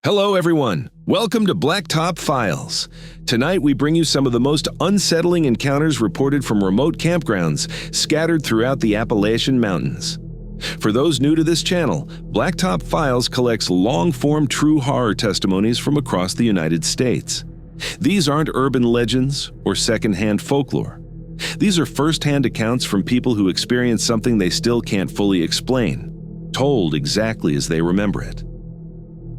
Hello, everyone. Welcome to Blacktop Files. Tonight, we bring you some of the most unsettling encounters reported from remote campgrounds scattered throughout the Appalachian Mountains. For those new to this channel, Blacktop Files collects long-form true horror testimonies from across the United States. These aren't urban legends or second-hand folklore. These are first-hand accounts from people who experienced something they still can't fully explain, told exactly as they remember it.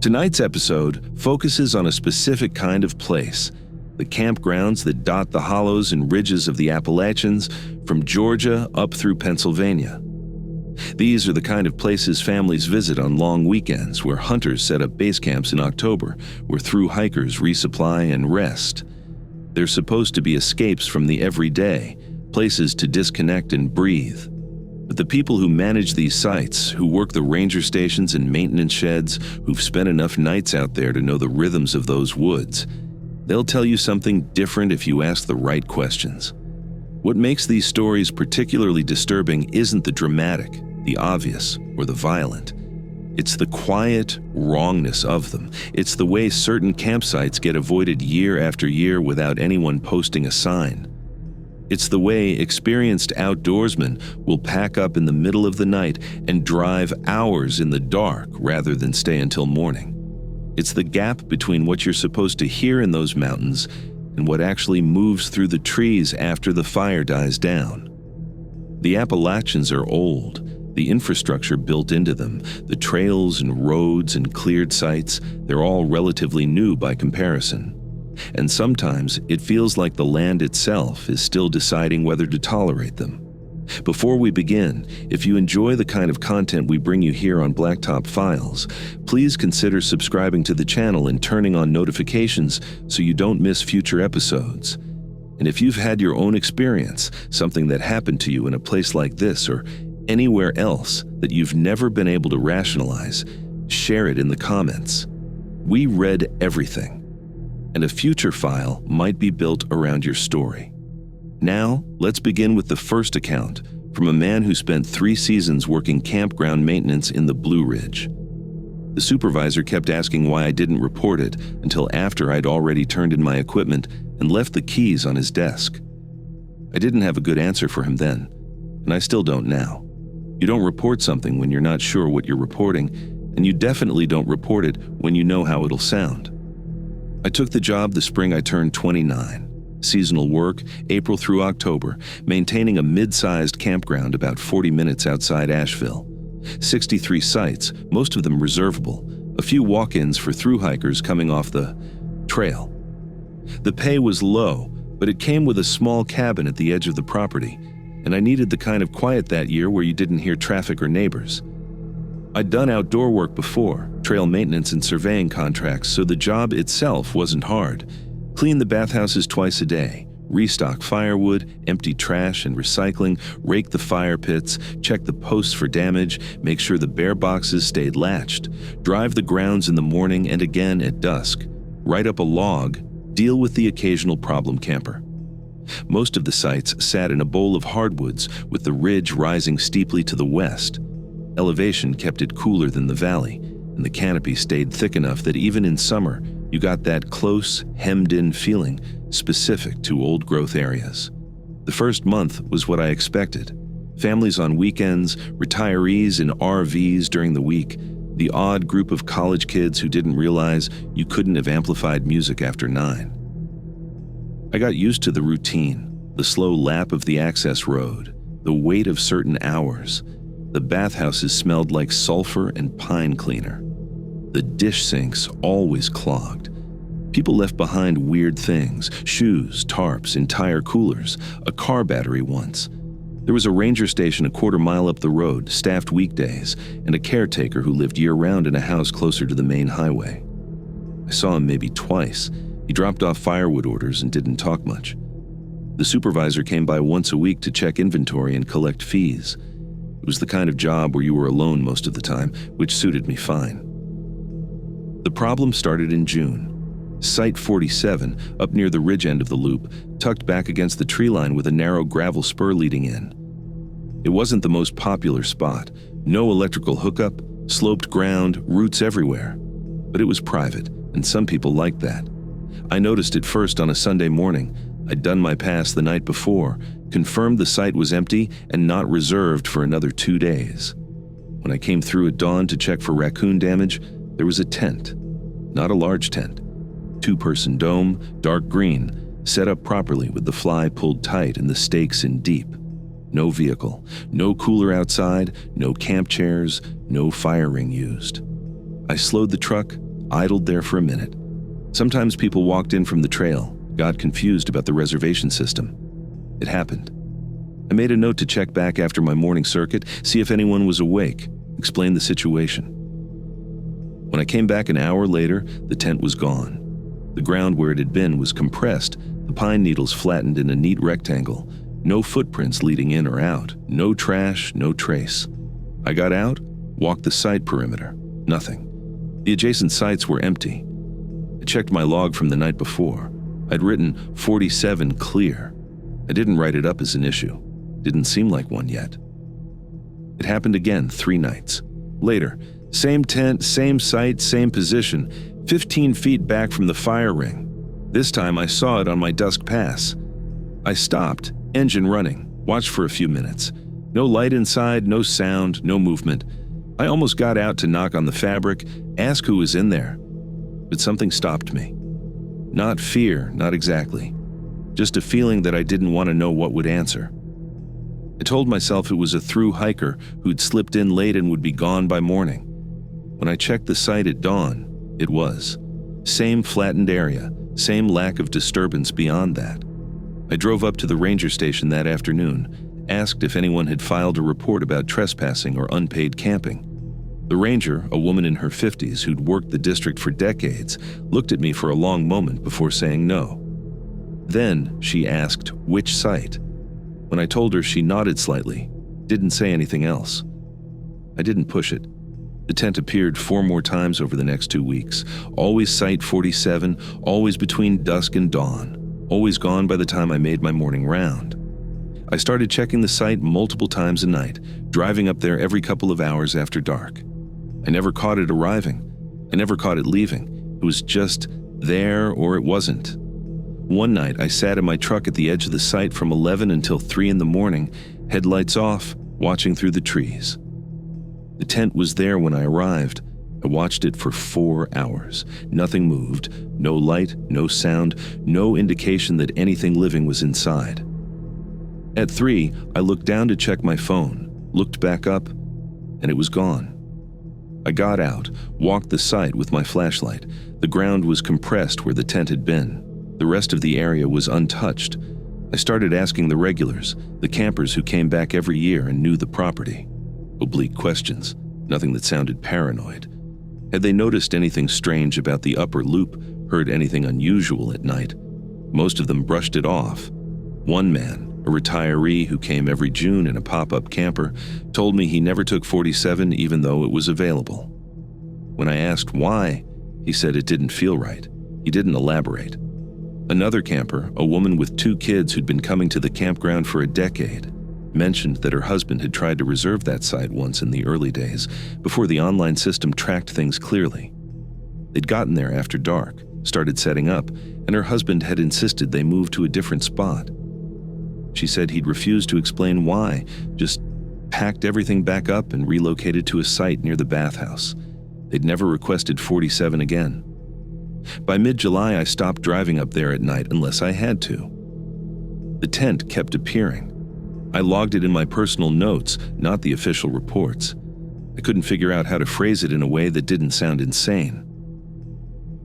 Tonight's episode focuses on a specific kind of place, the campgrounds that dot the hollows and ridges of the Appalachians from Georgia up through Pennsylvania. These are the kind of places families visit on long weekends, where hunters set up base camps in October, where through hikers resupply and rest. They're supposed to be escapes from the everyday, places to disconnect and breathe. But the people who manage these sites, who work the ranger stations and maintenance sheds, who've spent enough nights out there to know the rhythms of those woods, they'll tell you something different if you ask the right questions. What makes these stories particularly disturbing isn't the dramatic, the obvious, or the violent. It's the quiet wrongness of them. It's the way certain campsites get avoided year after year without anyone posting a sign. It's the way experienced outdoorsmen will pack up in the middle of the night and drive hours in the dark rather than stay until morning. It's the gap between what you're supposed to hear in those mountains and what actually moves through the trees after the fire dies down. The Appalachians are old. The infrastructure built into them, the trails and roads and cleared sites, they're all relatively new by comparison. And sometimes it feels like the land itself is still deciding whether to tolerate them. Before we begin, if you enjoy the kind of content we bring you here on Blacktop Files, please consider subscribing to the channel and turning on notifications so you don't miss future episodes. And if you've had your own experience, something that happened to you in a place like this or anywhere else that you've never been able to rationalize, share it in the comments. We read everything, and a future file might be built around your story. Now, let's begin with the first account from a man who spent 3 seasons working campground maintenance in the Blue Ridge. The supervisor kept asking why I didn't report it until after I'd already turned in my equipment and left the keys on his desk. I didn't have a good answer for him then, and I still don't now. You don't report something when you're not sure what you're reporting, and you definitely don't report it when you know how it'll sound. I took the job the spring I turned 29. Seasonal work, April through October, maintaining a mid-sized campground about 40 minutes outside Asheville. 63 sites, most of them reservable, a few walk-ins for thru-hikers coming off the trail. The pay was low, but it came with a small cabin at the edge of the property, and I needed the kind of quiet that year where you didn't hear traffic or neighbors. I'd done outdoor work before, trail maintenance and surveying contracts, so the job itself wasn't hard. Clean the bathhouses twice a day, restock firewood, empty trash and recycling, rake the fire pits, check the posts for damage, make sure the bear boxes stayed latched, drive the grounds in the morning and again at dusk, write up a log, deal with the occasional problem camper. Most of the sites sat in a bowl of hardwoods with the ridge rising steeply to the west. Elevation kept it cooler than the valley, and the canopy stayed thick enough that even in summer, you got that close, hemmed-in feeling specific to old-growth areas. The first month was what I expected. Families on weekends, retirees in RVs during the week, the odd group of college kids who didn't realize you couldn't have amplified music after 9. I got used to the routine, the slow lap of the access road, the wait of certain hours. The bathhouses smelled like sulfur and pine cleaner. The dish sinks always clogged. People left behind weird things, shoes, tarps, entire coolers, a car battery once. There was a ranger station a quarter mile up the road, staffed weekdays, and a caretaker who lived year-round in a house closer to the main highway. I saw him maybe twice. He dropped off firewood orders and didn't talk much. The supervisor came by once a week to check inventory and collect fees. It was the kind of job where you were alone most of the time, which suited me fine. The problem started in June. Site 47, up near the ridge end of the loop, tucked back against the tree line with a narrow gravel spur leading in. It wasn't the most popular spot. No electrical hookup, sloped ground, roots everywhere. but it was private, and some people liked that. I noticed it first on a Sunday morning. I'd done my pass the night before, confirmed the site was empty and not reserved for another 2 days. When I came through at dawn to check for raccoon damage, there was a tent. Not a large tent. 2-person dome, dark green, set up properly with the fly pulled tight and the stakes in deep. No vehicle, no cooler outside, no camp chairs, no fire ring used. I slowed the truck, idled there for a minute. Sometimes people walked in from the trail, got confused about the reservation system. It happened. I made a note to check back after my morning circuit, see if anyone was awake, explain the situation. When I came back an hour later, the tent was gone. The ground where it had been was compressed, the pine needles flattened in a neat rectangle, no footprints leading in or out, no trash, no trace. I got out, walked the site perimeter. Nothing. The adjacent sites were empty. I checked my log from the night before. I'd written 47 clear. I didn't write it up as an issue. Didn't seem like one yet. It happened again 3 nights. Later, same tent, same site, same position, 15 feet back from the fire ring. This time I saw it on my dusk pass. I stopped, engine running, watched for a few minutes. No light inside, no sound, no movement. I almost got out to knock on the fabric, ask who was in there. But something stopped me. Not fear, not exactly. Just a feeling that I didn't want to know what would answer. I told myself it was a through hiker who'd slipped in late and would be gone by morning. When I checked the site at dawn, it was. Same flattened area, same lack of disturbance beyond that. I drove up to the ranger station that afternoon, asked if anyone had filed a report about trespassing or unpaid camping. The ranger, a woman in her 50s who'd worked the district for decades, looked at me for a long moment before saying no. Then she asked which site. When I told her, she nodded slightly, didn't say anything else. I didn't push it. The tent appeared 4 more times over the next 2 weeks, always site 47, always between dusk and dawn, always gone by the time I made my morning round. I started checking the site multiple times a night, driving up there every couple of hours after dark. I never caught it arriving. I never caught it leaving. It was just there or it wasn't. One night, I sat in my truck at the edge of the site from 11 until 3 in the morning, headlights off, watching through the trees. The tent was there when I arrived. I watched it for 4 hours. Nothing moved, no light, no sound, no indication that anything living was inside. At 3, I looked down to check my phone, looked back up, and it was gone. I got out, walked the site with my flashlight. The ground was compressed where the tent had been. The rest of the area was untouched. I started asking the regulars, the campers who came back every year and knew the property. Oblique questions, nothing that sounded paranoid. Had they noticed anything strange about the upper loop, heard anything unusual at night? Most of them brushed it off. One man, a retiree who came every June in a pop-up camper, told me he never took 47 even though it was available. When I asked why, he said it didn't feel right. He didn't elaborate. Another camper, a woman with 2 kids who'd been coming to the campground for a decade, mentioned that her husband had tried to reserve that site once in the early days, before the online system tracked things clearly. They'd gotten there after dark, started setting up, and her husband had insisted they move to a different spot. She said he'd refused to explain why, just packed everything back up and relocated to a site near the bathhouse. They'd never requested 47 again. By mid-July, I stopped driving up there at night unless I had to. The tent kept appearing. I logged it in my personal notes, not the official reports. I couldn't figure out how to phrase it in a way that didn't sound insane.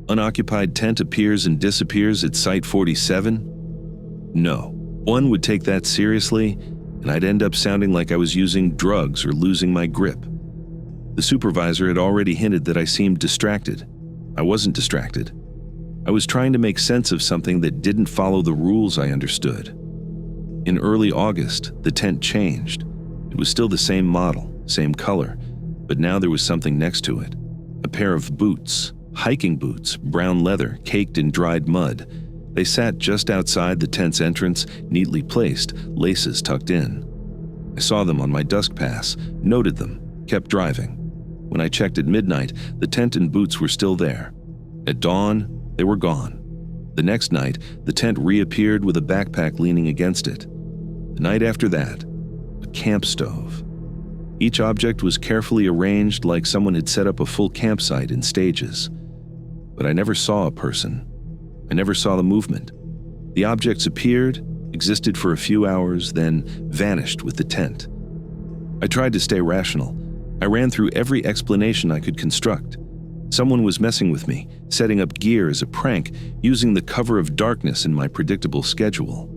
Unoccupied tent appears and disappears at Site 47? No. One would take that seriously, and I'd end up sounding like I was using drugs or losing my grip. The supervisor had already hinted that I seemed distracted. I wasn't distracted. I was trying to make sense of something that didn't follow the rules I understood. In early August, the tent changed. It was still the same model, same color, but now there was something next to it. A pair of boots, hiking boots, brown leather, caked in dried mud. They sat just outside the tent's entrance, neatly placed, laces tucked in. I saw them on my dusk pass, noted them, kept driving. When I checked at midnight, the tent and boots were still there. At dawn, they were gone. The next night, the tent reappeared with a backpack leaning against it. The night after that, a camp stove. Each object was carefully arranged like someone had set up a full campsite in stages. But I never saw a person. I never saw the movement. The objects appeared, existed for a few hours, then vanished with the tent. I tried to stay rational. I ran through every explanation I could construct. Someone was messing with me, setting up gear as a prank, using the cover of darkness in my predictable schedule.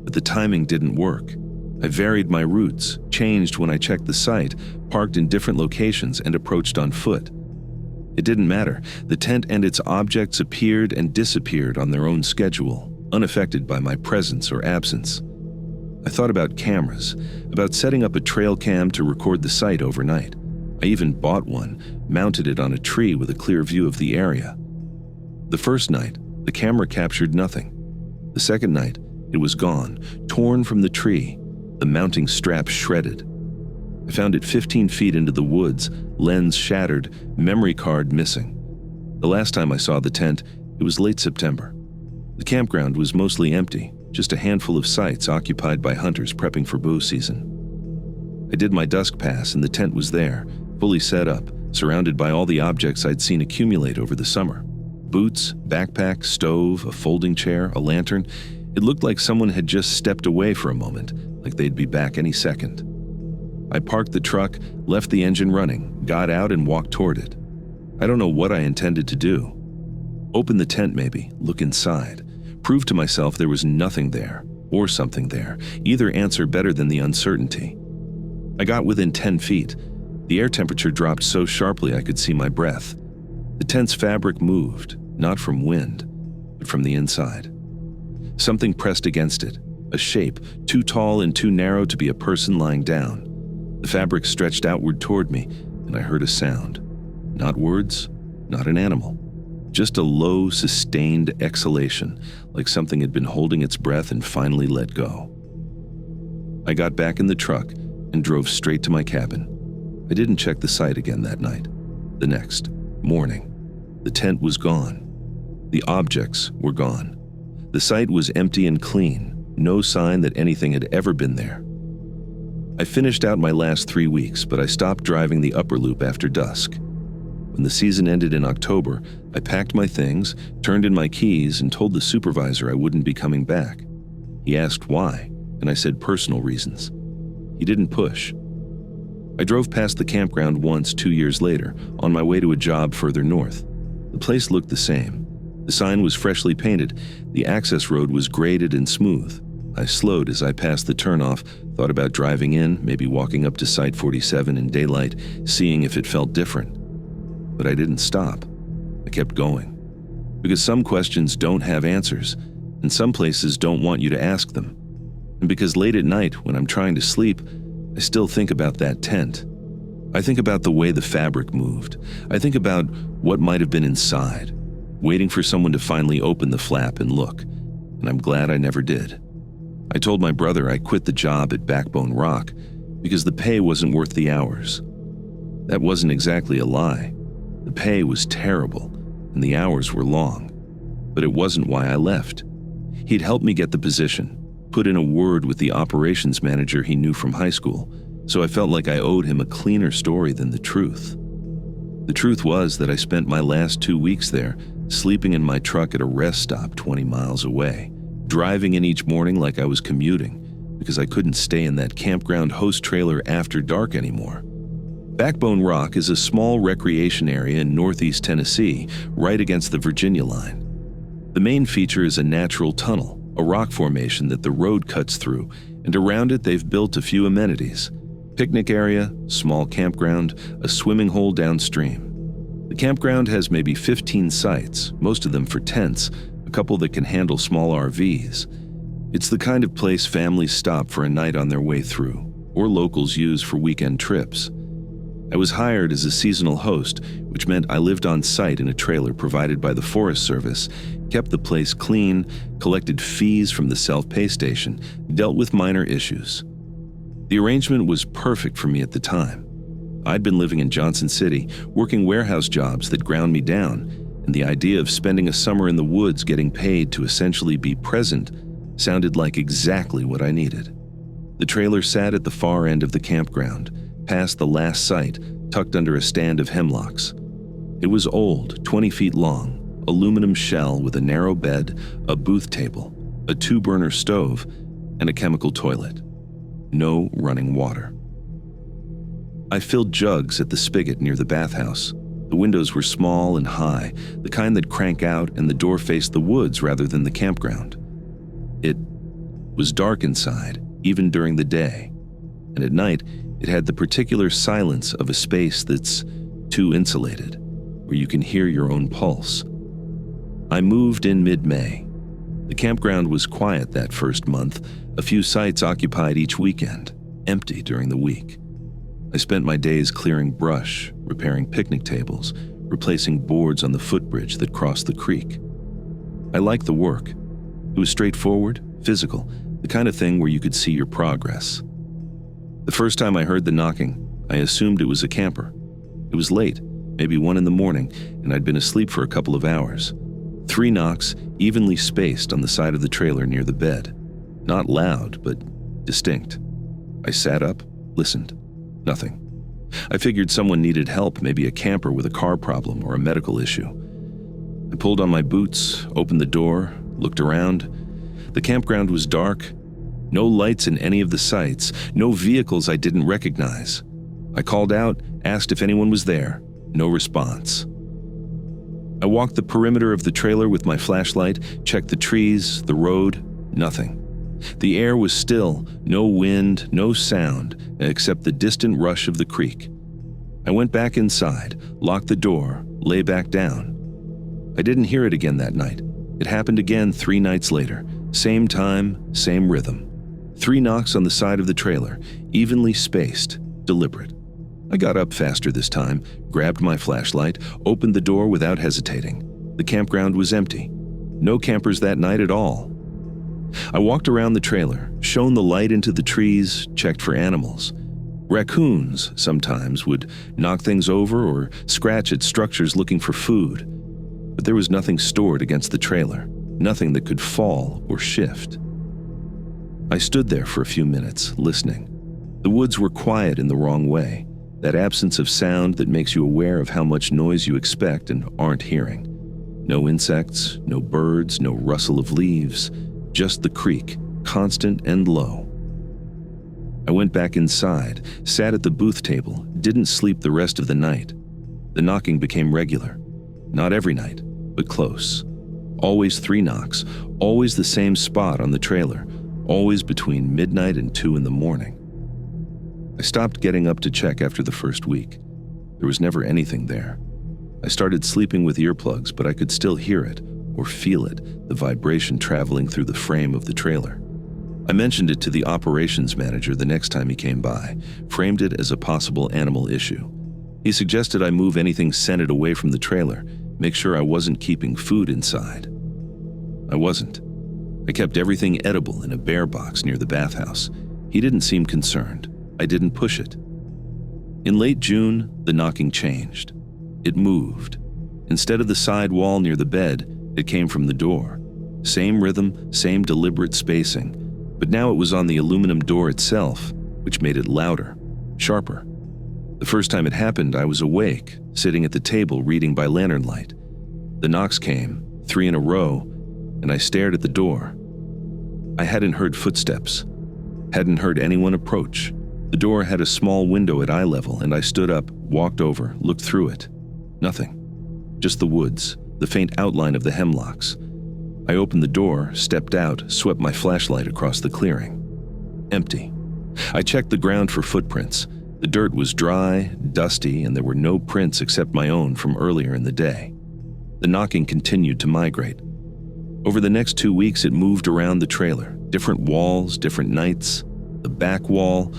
But the timing didn't work. I varied my routes, changed when I checked the site, parked in different locations, and approached on foot. It didn't matter. The tent and its objects appeared and disappeared on their own schedule, unaffected by my presence or absence. I thought about cameras, about setting up a trail cam to record the site overnight. I even bought one, mounted it on a tree with a clear view of the area. The first night, the camera captured nothing. The second night, it was gone, torn from the tree, the mounting strap shredded. I found it 15 feet into the woods, lens shattered, memory card missing. The last time I saw the tent, it was late September. The campground was mostly empty, just a handful of sites occupied by hunters prepping for bow season. I did my dusk pass and the tent was there, fully set up, surrounded by all the objects I'd seen accumulate over the summer. Boots, backpack, stove, a folding chair, a lantern. It looked like someone had just stepped away for a moment, like they'd be back any second. I parked the truck, left the engine running, got out and walked toward it. I don't know what I intended to do. Open the tent maybe, look inside. Prove to myself there was nothing there, or something there. Either answer better than the uncertainty. I got within 10 feet. The air temperature dropped so sharply I could see my breath. The tent's fabric moved, not from wind, but from the inside. Something pressed against it, a shape, too tall and too narrow to be a person lying down. The fabric stretched outward toward me, and I heard a sound. Not words, not an animal. Just a low, sustained exhalation, like something had been holding its breath and finally let go. I got back in the truck and drove straight to my cabin. I didn't check the site again that night. The next morning, the tent was gone. The objects were gone. The site was empty and clean, no sign that anything had ever been there. I finished out my last 3 weeks, but I stopped driving the upper loop after dusk. When the season ended in October, I packed my things, turned in my keys, and told the supervisor I wouldn't be coming back. He asked why, and I said personal reasons. He didn't push. I drove past the campground once 2 years later, on my way to a job further north. The place looked the same. The sign was freshly painted. The access road was graded and smooth. I slowed as I passed the turnoff, thought about driving in, maybe walking up to Site 47 in daylight, seeing if it felt different. But I didn't stop. I kept going. Because some questions don't have answers, and some places don't want you to ask them. And because late at night, when I'm trying to sleep, I still think about that tent. I think about the way the fabric moved. I think about what might have been inside, waiting for someone to finally open the flap and look, and I'm glad I never did. I told my brother I quit the job at Backbone Rock because the pay wasn't worth the hours. That wasn't exactly a lie. The pay was terrible, and the hours were long. But it wasn't why I left. He'd helped me get the position, put in a word with the operations manager he knew from high school, so I felt like I owed him a cleaner story than the truth. The truth was that I spent my last 2 weeks there, sleeping in my truck at a rest stop 20 miles away, driving in each morning like I was commuting, because I couldn't stay in that campground host trailer after dark anymore. Backbone Rock is a small recreation area in northeast Tennessee, right against the Virginia line. The main feature is a natural tunnel, a rock formation that the road cuts through, and around it they've built a few amenities. Picnic area, small campground, a swimming hole downstream. The campground has maybe 15 sites, most of them for tents, a couple that can handle small RVs. It's the kind of place families stop for a night on their way through, or locals use for weekend trips. I was hired as a seasonal host, which meant I lived on site in a trailer provided by the Forest Service, kept the place clean, collected fees from the self-pay station, dealt with minor issues. The arrangement was perfect for me at the time. I'd been living in Johnson City, working warehouse jobs that ground me down, and the idea of spending a summer in the woods getting paid to essentially be present sounded like exactly what I needed. The trailer sat at the far end of the campground, past the last site, tucked under a stand of hemlocks. It was old, 20 feet long, aluminum shell with a narrow bed, a booth table, a 2-burner stove, and a chemical toilet. No running water. I filled jugs at the spigot near the bathhouse. The windows were small and high, the kind that crank out, and the door faced the woods rather than the campground. It was dark inside, even during the day, and at night it had the particular silence of a space that's too insulated, where you can hear your own pulse. I moved in mid-May. The campground was quiet that first month, a few sites occupied each weekend, empty during the week. I spent my days clearing brush, repairing picnic tables, replacing boards on the footbridge that crossed the creek. I liked the work. It was straightforward, physical, the kind of thing where you could see your progress. The first time I heard the knocking, I assumed it was a camper. It was late, maybe 1 in the morning, and I'd been asleep for a couple of hours. 3 knocks, evenly spaced on the side of the trailer near the bed. Not loud, but distinct. I sat up, listened. Nothing. I figured someone needed help, maybe a camper with a car problem or a medical issue. I pulled on my boots, opened the door, looked around. The campground was dark. No lights in any of the sites, no vehicles I didn't recognize. I called out, asked if anyone was there. No response. I walked the perimeter of the trailer with my flashlight, checked the trees, the road, nothing. The air was still, no wind, no sound, except the distant rush of the creek. I went back inside, locked the door, lay back down. I didn't hear it again that night. It happened again 3 nights later. Same time, same rhythm. 3 knocks on the side of the trailer, evenly spaced, deliberate. I got up faster this time, grabbed my flashlight, opened the door without hesitating. The campground was empty. No campers that night at all. I walked around the trailer, shone the light into the trees, checked for animals. Raccoons, sometimes, would knock things over or scratch at structures looking for food. But there was nothing stored against the trailer, nothing that could fall or shift. I stood there for a few minutes, listening. The woods were quiet in the wrong way, that absence of sound that makes you aware of how much noise you expect and aren't hearing. No insects, no birds, no rustle of leaves, just the creek, constant and low. I went back inside, sat at the booth table, didn't sleep the rest of the night. The knocking became regular. Not every night, but close. Always 3 knocks, always the same spot on the trailer, always between midnight and 2 in the morning. I stopped getting up to check after the first week. There was never anything there. I started sleeping with earplugs, but I could still hear it, or feel it, the vibration traveling through the frame of the trailer. I mentioned it to the operations manager the next time he came by, framed it as a possible animal issue. He suggested I move anything scented away from the trailer, make sure I wasn't keeping food inside. I wasn't. I kept everything edible in a bear box near the bathhouse. He didn't seem concerned. I didn't push it. In late June, the knocking changed. It moved. Instead of the side wall near the bed, it came from the door. Same rhythm, same deliberate spacing, but now it was on the aluminum door itself, which made it louder, sharper. The first time it happened, I was awake, sitting at the table reading by lantern light. The knocks came, 3 in a row, and I stared at the door. I hadn't heard footsteps, hadn't heard anyone approach. The door had a small window at eye level, and I stood up, walked over, looked through it. Nothing. Just the woods, the faint outline of the hemlocks. I opened the door, stepped out, swept my flashlight across the clearing. Empty. I checked the ground for footprints. The dirt was dry, dusty, and there were no prints except my own from earlier in the day. The knocking continued to migrate. Over the next 2 weeks, it moved around the trailer. Different walls, different nights. The back wall,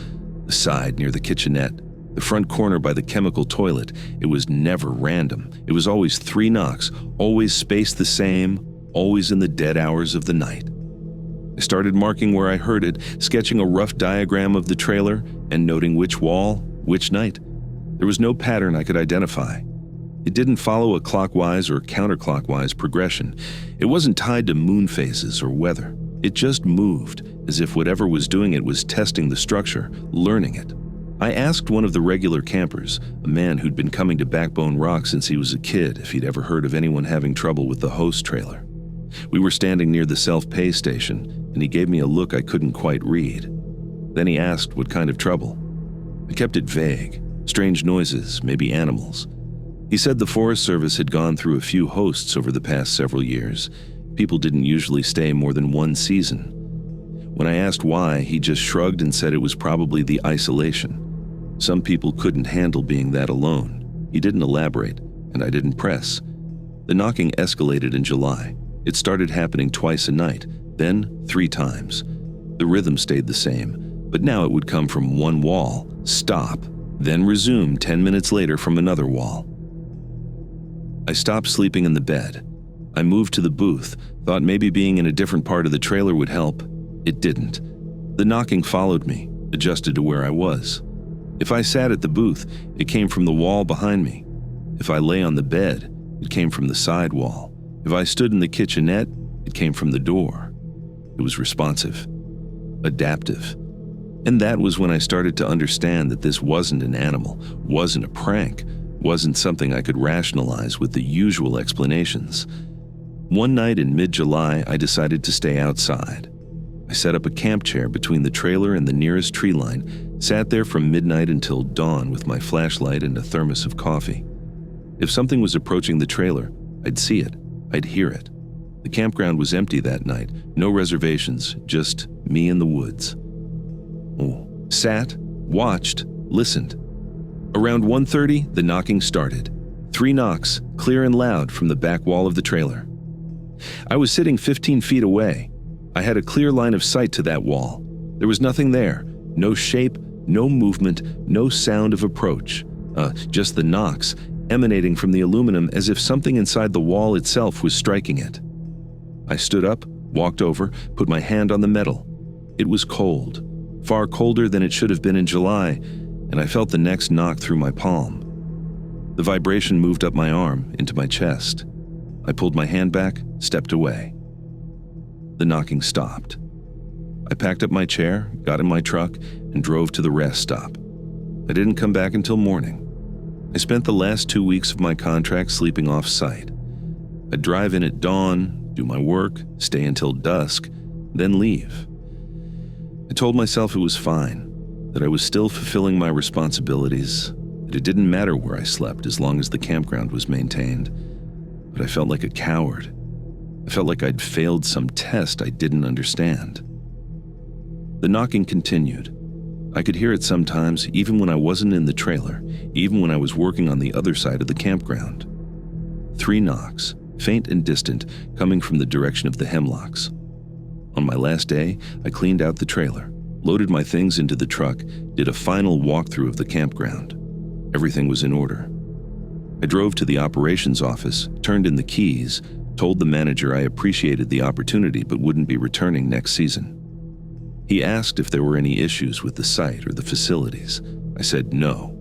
the side near the kitchenette, the front corner by the chemical toilet. It was never random. It was always 3 knocks, always spaced the same, always in the dead hours of the night. I started marking where I heard it, sketching a rough diagram of the trailer and noting which wall, which night. There was no pattern I could identify. It didn't follow a clockwise or counterclockwise progression. It wasn't tied to moon phases or weather. It just moved, as if whatever was doing it was testing the structure, learning it. I asked one of the regular campers, a man who'd been coming to Backbone Rock since he was a kid, if he'd ever heard of anyone having trouble with the host trailer. We were standing near the self-pay station, and he gave me a look I couldn't quite read. Then he asked what kind of trouble. I kept it vague. Strange noises, maybe animals. He said the Forest Service had gone through a few hosts over the past several years. People didn't usually stay more than one season. When I asked why, he just shrugged and said it was probably the isolation. Some people couldn't handle being that alone. He didn't elaborate, and I didn't press. The knocking escalated in July. It started happening twice a night, then 3 times. The rhythm stayed the same, but now it would come from one wall, stop, then resume 10 minutes later from another wall. I stopped sleeping in the bed. I moved to the booth, thought maybe being in a different part of the trailer would help. It didn't. The knocking followed me, adjusted to where I was. If I sat at the booth, it came from the wall behind me. If I lay on the bed, it came from the side wall. If I stood in the kitchenette, it came from the door. It was responsive, adaptive. And that was when I started to understand that this wasn't an animal, wasn't a prank, wasn't something I could rationalize with the usual explanations. One night in mid-July, I decided to stay outside. I set up a camp chair between the trailer and the nearest tree line, sat there from midnight until dawn with my flashlight and a thermos of coffee. If something was approaching the trailer, I'd see it, I'd hear it. The campground was empty that night, no reservations, just me in the woods. Sat, watched, listened. Around 1:30, the knocking started. 3 knocks, clear and loud from the back wall of the trailer. I was sitting 15 feet away. I had a clear line of sight to that wall. There was nothing there, no shape, no movement, no sound of approach. Just the knocks, emanating from the aluminum as if something inside the wall itself was striking it. I stood up, walked over, put my hand on the metal. It was cold, far colder than it should have been in July, and I felt the next knock through my palm. The vibration moved up my arm, into my chest. I pulled my hand back, stepped away. The knocking stopped. I packed up my chair, got in my truck, and drove to the rest stop. I didn't come back until morning. I spent the last 2 weeks of my contract sleeping off-site. I'd drive in at dawn, do my work, stay until dusk, then leave. I told myself it was fine, that I was still fulfilling my responsibilities, that it didn't matter where I slept as long as the campground was maintained. But I felt like a coward. I felt like I'd failed some test I didn't understand. The knocking continued. I could hear it sometimes, even when I wasn't in the trailer, even when I was working on the other side of the campground. 3 knocks, faint and distant, coming from the direction of the hemlocks. On my last day, I cleaned out the trailer, loaded my things into the truck, did a final walkthrough of the campground. Everything was in order. I drove to the operations office, turned in the keys, told the manager I appreciated the opportunity but wouldn't be returning next season. He asked if there were any issues with the site or the facilities. I said no.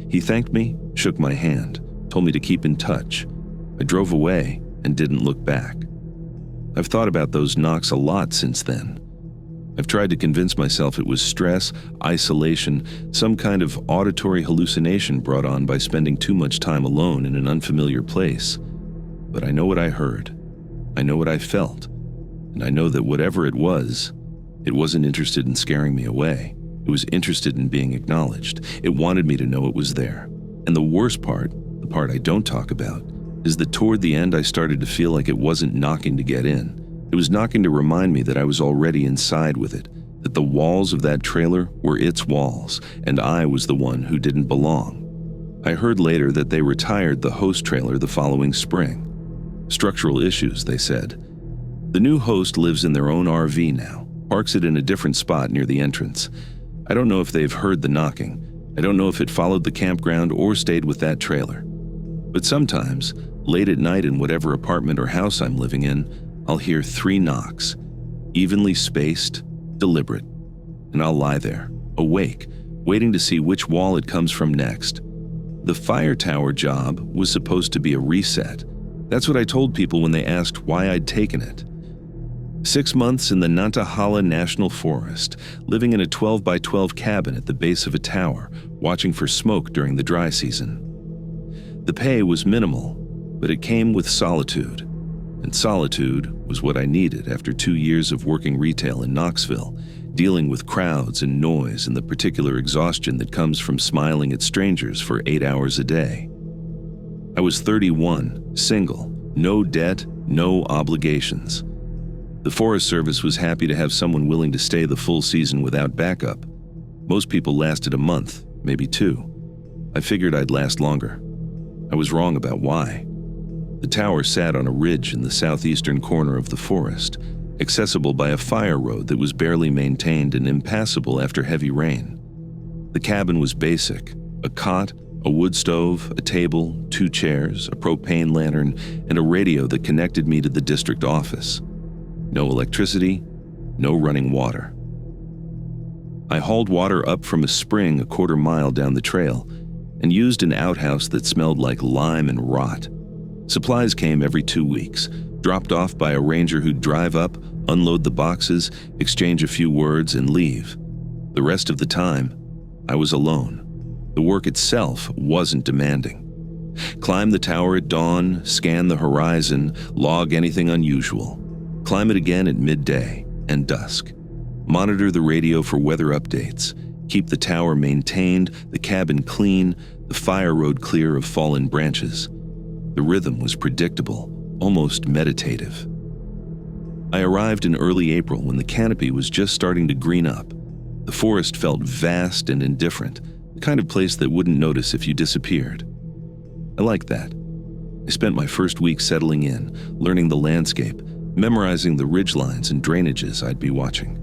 He thanked me, shook my hand, told me to keep in touch. I drove away and didn't look back. I've thought about those knocks a lot since then. I've tried to convince myself it was stress, isolation, some kind of auditory hallucination brought on by spending too much time alone in an unfamiliar place. But I know what I heard. I know what I felt. And I know that whatever it wasn't interested in scaring me away. It was interested in being acknowledged. It wanted me to know it was there. And the worst part, the part I don't talk about, is that toward the end I started to feel like it wasn't knocking to get in. It was knocking to remind me that I was already inside with it, that the walls of that trailer were its walls, and I was the one who didn't belong. I heard later that they retired the host trailer the following spring. Structural issues, they said. The new host lives in their own RV now, parks it in a different spot near the entrance. I don't know if they've heard the knocking. I don't know if it followed the campground or stayed with that trailer. But sometimes, late at night in whatever apartment or house I'm living in, I'll hear 3 knocks, evenly spaced, deliberate, and I'll lie there, awake, waiting to see which wall it comes from next. The fire tower job was supposed to be a reset. That's what I told people when they asked why I'd taken it. 6 months in the Nantahala National Forest, living in a 12 by 12 cabin at the base of a tower, watching for smoke during the dry season. The pay was minimal, but it came with solitude. And solitude was what I needed after 2 years of working retail in Knoxville, dealing with crowds and noise and the particular exhaustion that comes from smiling at strangers for 8 hours a day. I was 31, single, no debt, no obligations. The Forest Service was happy to have someone willing to stay the full season without backup. Most people lasted a month, maybe 2. I figured I'd last longer. I was wrong about why. The tower sat on a ridge in the southeastern corner of the forest, accessible by a fire road that was barely maintained and impassable after heavy rain. The cabin was basic: a cot, a wood stove, a table, 2 chairs, a propane lantern, and a radio that connected me to the district office. No electricity, no running water. I hauled water up from a spring a quarter mile down the trail and used an outhouse that smelled like lime and rot. Supplies came every 2 weeks, dropped off by a ranger who'd drive up, unload the boxes, exchange a few words, and leave. The rest of the time, I was alone. The work itself wasn't demanding. Climb the tower at dawn, scan the horizon, log anything unusual. Climb it again at midday and dusk. Monitor the radio for weather updates. Keep the tower maintained, the cabin clean, the fire road clear of fallen branches. The rhythm was predictable, almost meditative. I arrived in early April when the canopy was just starting to green up. The forest felt vast and indifferent, the kind of place that wouldn't notice if you disappeared. I liked that. I spent my first week settling in, learning the landscape, memorizing the ridgelines and drainages I'd be watching.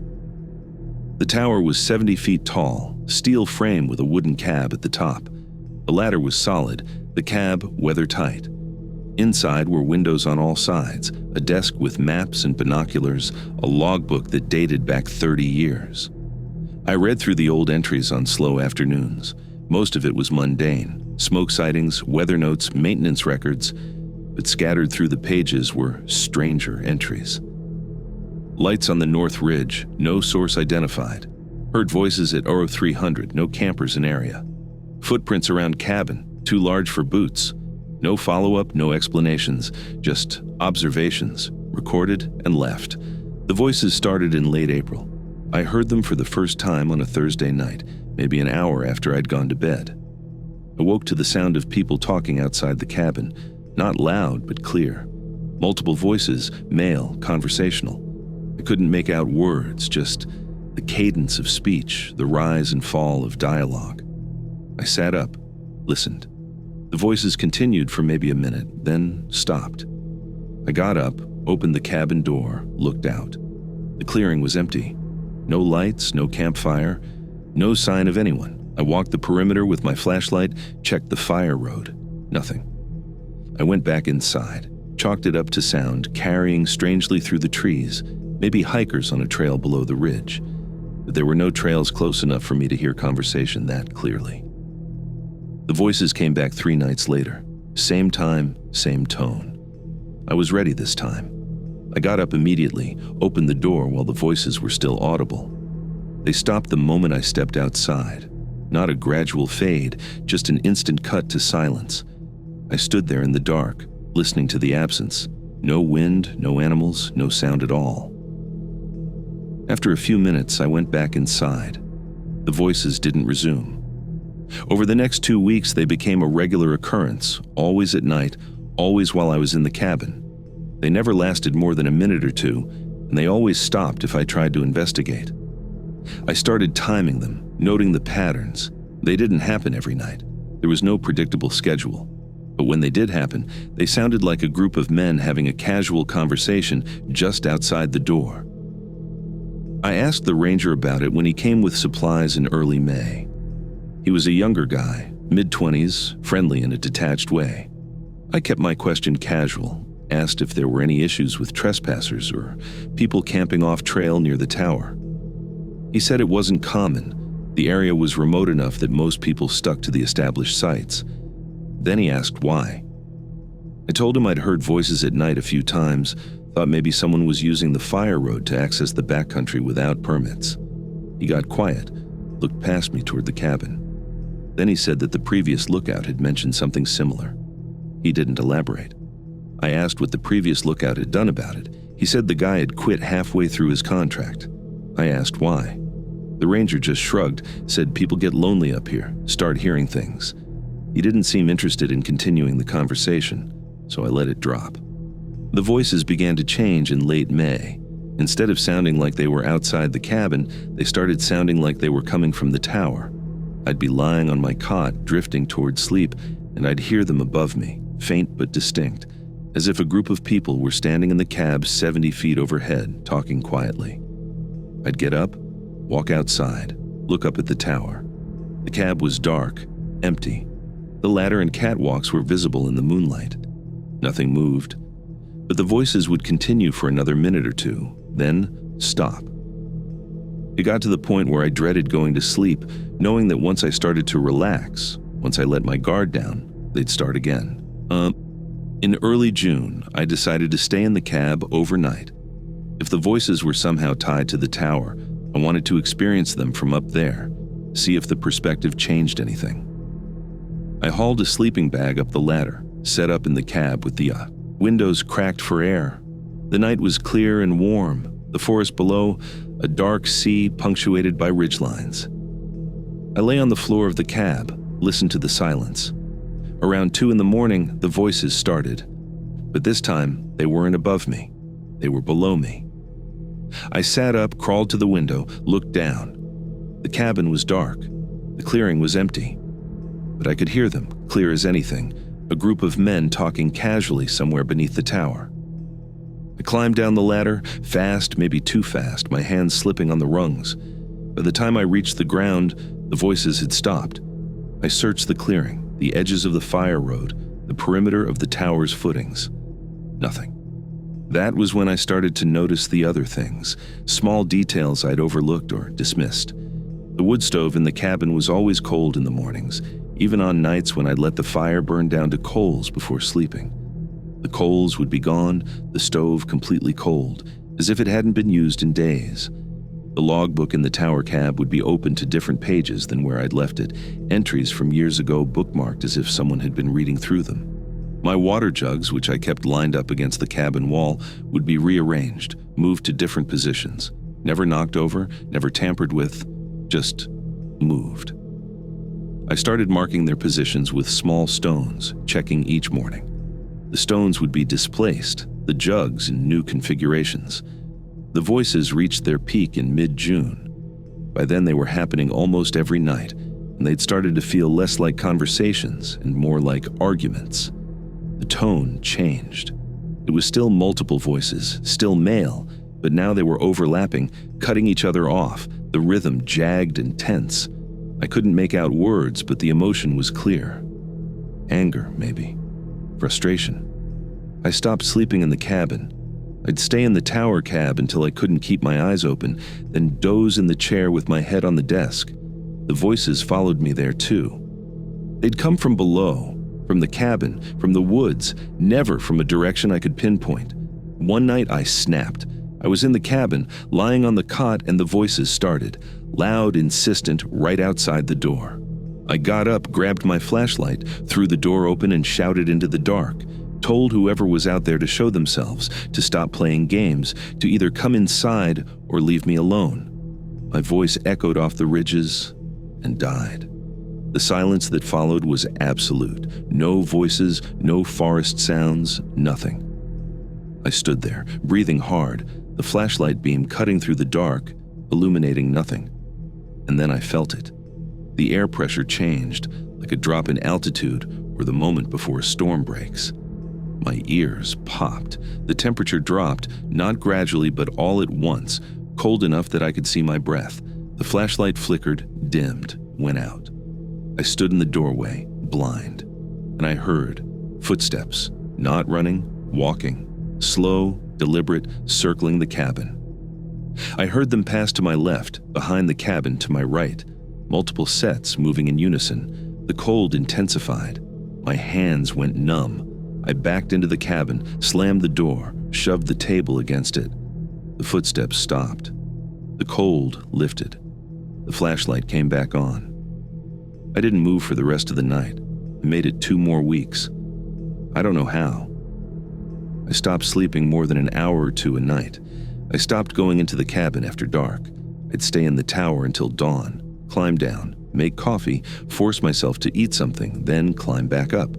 The tower was 70 feet tall, steel frame with a wooden cab at the top. The ladder was solid, the cab weather-tight. Inside were windows on all sides, a desk with maps and binoculars, a logbook that dated back 30 years. I read through the old entries on slow afternoons. Most of it was mundane: smoke sightings, weather notes, maintenance records, but scattered through the pages were stranger entries. Lights on the North Ridge, no source identified. Heard voices at 0300, no campers in area. Footprints around cabin, too large for boots. No follow-up, no explanations, just observations, recorded and left. The voices started in late April. I heard them for the first time on a Thursday night, maybe an hour after I'd gone to bed. I woke to the sound of people talking outside the cabin, not loud but clear. Multiple voices, male, conversational. I couldn't make out words, just the cadence of speech, the rise and fall of dialogue. I sat up, listened. The voices continued for maybe a minute, then stopped. I got up, opened the cabin door, looked out. The clearing was empty. No lights, no campfire, no sign of anyone. I walked the perimeter with my flashlight, checked the fire road. Nothing. I went back inside, chalked it up to sound, carrying strangely through the trees, maybe hikers on a trail below the ridge. But there were no trails close enough for me to hear conversation that clearly. The voices came back 3 nights later. Same time, same tone. I was ready this time. I got up immediately, opened the door while the voices were still audible. They stopped the moment I stepped outside. Not a gradual fade, just an instant cut to silence. I stood there in the dark, listening to the absence. No wind, no animals, no sound at all. After a few minutes, I went back inside. The voices didn't resume. Over the next 2 weeks, they became a regular occurrence, always at night, always while I was in the cabin. They never lasted more than a minute or two, and they always stopped if I tried to investigate. I started timing them, noting the patterns. They didn't happen every night. There was no predictable schedule. But when they did happen, they sounded like a group of men having a casual conversation just outside the door. I asked the ranger about it when he came with supplies in early May. He was a younger guy, mid-20s, friendly in a detached way. I kept my question casual, asked if there were any issues with trespassers or people camping off-trail near the tower. He said it wasn't common. The area was remote enough that most people stuck to the established sites. Then he asked why. I told him I'd heard voices at night a few times, thought maybe someone was using the fire road to access the backcountry without permits. He got quiet, looked past me toward the cabin. Then he said that the previous lookout had mentioned something similar. He didn't elaborate. I asked what the previous lookout had done about it. He said the guy had quit halfway through his contract. I asked why. The ranger just shrugged, said people get lonely up here, start hearing things. He didn't seem interested in continuing the conversation, so I let it drop. The voices began to change in late May. Instead of sounding like they were outside the cabin, they started sounding like they were coming from the tower. I'd be lying on my cot, drifting toward sleep, and I'd hear them above me, faint but distinct, as if a group of people were standing in the cab 70 feet overhead, talking quietly. I'd get up, walk outside, look up at the tower. The cab was dark, empty. The ladder and catwalks were visible in the moonlight. Nothing moved, but the voices would continue for another minute or two, then stop. It got to the point where I dreaded going to sleep, knowing that once I started to relax, once I let my guard down, they'd start again. In early June, I decided to stay in the cab overnight. If the voices were somehow tied to the tower, I wanted to experience them from up there, see if the perspective changed anything. I hauled a sleeping bag up the ladder, set up in the cab with the windows cracked for air. The night was clear and warm, the forest below, a dark sea punctuated by ridgelines. I lay on the floor of the cab, listened to the silence. Around 2 a.m, the voices started, but this time they weren't above me. They were below me. I sat up, crawled to the window, looked down. The cabin was dark. The clearing was empty. But I could hear them, clear as anything, a group of men talking casually somewhere beneath the tower. I climbed down the ladder, fast, maybe too fast, my hands slipping on the rungs. By the time I reached the ground, the voices had stopped. I searched the clearing, the edges of the fire road, the perimeter of the tower's footings. Nothing. That was when I started to notice the other things, small details I'd overlooked or dismissed. The wood stove in the cabin was always cold in the mornings, even on nights when I'd let the fire burn down to coals before sleeping. The coals would be gone, the stove completely cold, as if it hadn't been used in days. The logbook in the tower cab would be open to different pages than where I'd left it, entries from years ago bookmarked as if someone had been reading through them. My water jugs, which I kept lined up against the cabin wall, would be rearranged, moved to different positions, never knocked over, never tampered with, just moved. I started marking their positions with small stones, checking each morning. The stones would be displaced, the jugs in new configurations. The voices reached their peak in mid-June. By then they were happening almost every night, and they'd started to feel less like conversations and more like arguments. The tone changed. It was still multiple voices, still male, but now they were overlapping, cutting each other off, the rhythm jagged and tense. I couldn't make out words, but the emotion was clear. Anger, maybe. Frustration. I stopped sleeping in the cabin. I'd stay in the tower cab until I couldn't keep my eyes open, then doze in the chair with my head on the desk. The voices followed me there too. They'd come from below, from the cabin, from the woods, never from a direction I could pinpoint. One night I snapped. I was in the cabin, lying on the cot, and the voices started, loud, insistent, right outside the door. I got up, grabbed my flashlight, threw the door open and shouted into the dark, told whoever was out there to show themselves, to stop playing games, to either come inside or leave me alone. My voice echoed off the ridges and died. The silence that followed was absolute. No voices, no forest sounds, nothing. I stood there, breathing hard, the flashlight beam cutting through the dark, illuminating nothing. And then I felt it. The air pressure changed, like a drop in altitude or the moment before a storm breaks. My ears popped. The temperature dropped, not gradually but all at once, cold enough that I could see my breath. The flashlight flickered, dimmed, went out. I stood in the doorway, blind, and I heard footsteps, not running, walking, slow, deliberate, circling the cabin. I heard them pass to my left, behind the cabin to my right, multiple sets moving in unison. The cold intensified. My hands went numb. I backed into the cabin, slammed the door, shoved the table against it. The footsteps stopped. The cold lifted. The flashlight came back on. I didn't move for the rest of the night. I made it 2 more weeks. I don't know how. I stopped sleeping more than an hour or 2 a night. I stopped going into the cabin after dark. I'd stay in the tower until dawn, climb down, make coffee, force myself to eat something, then climb back up.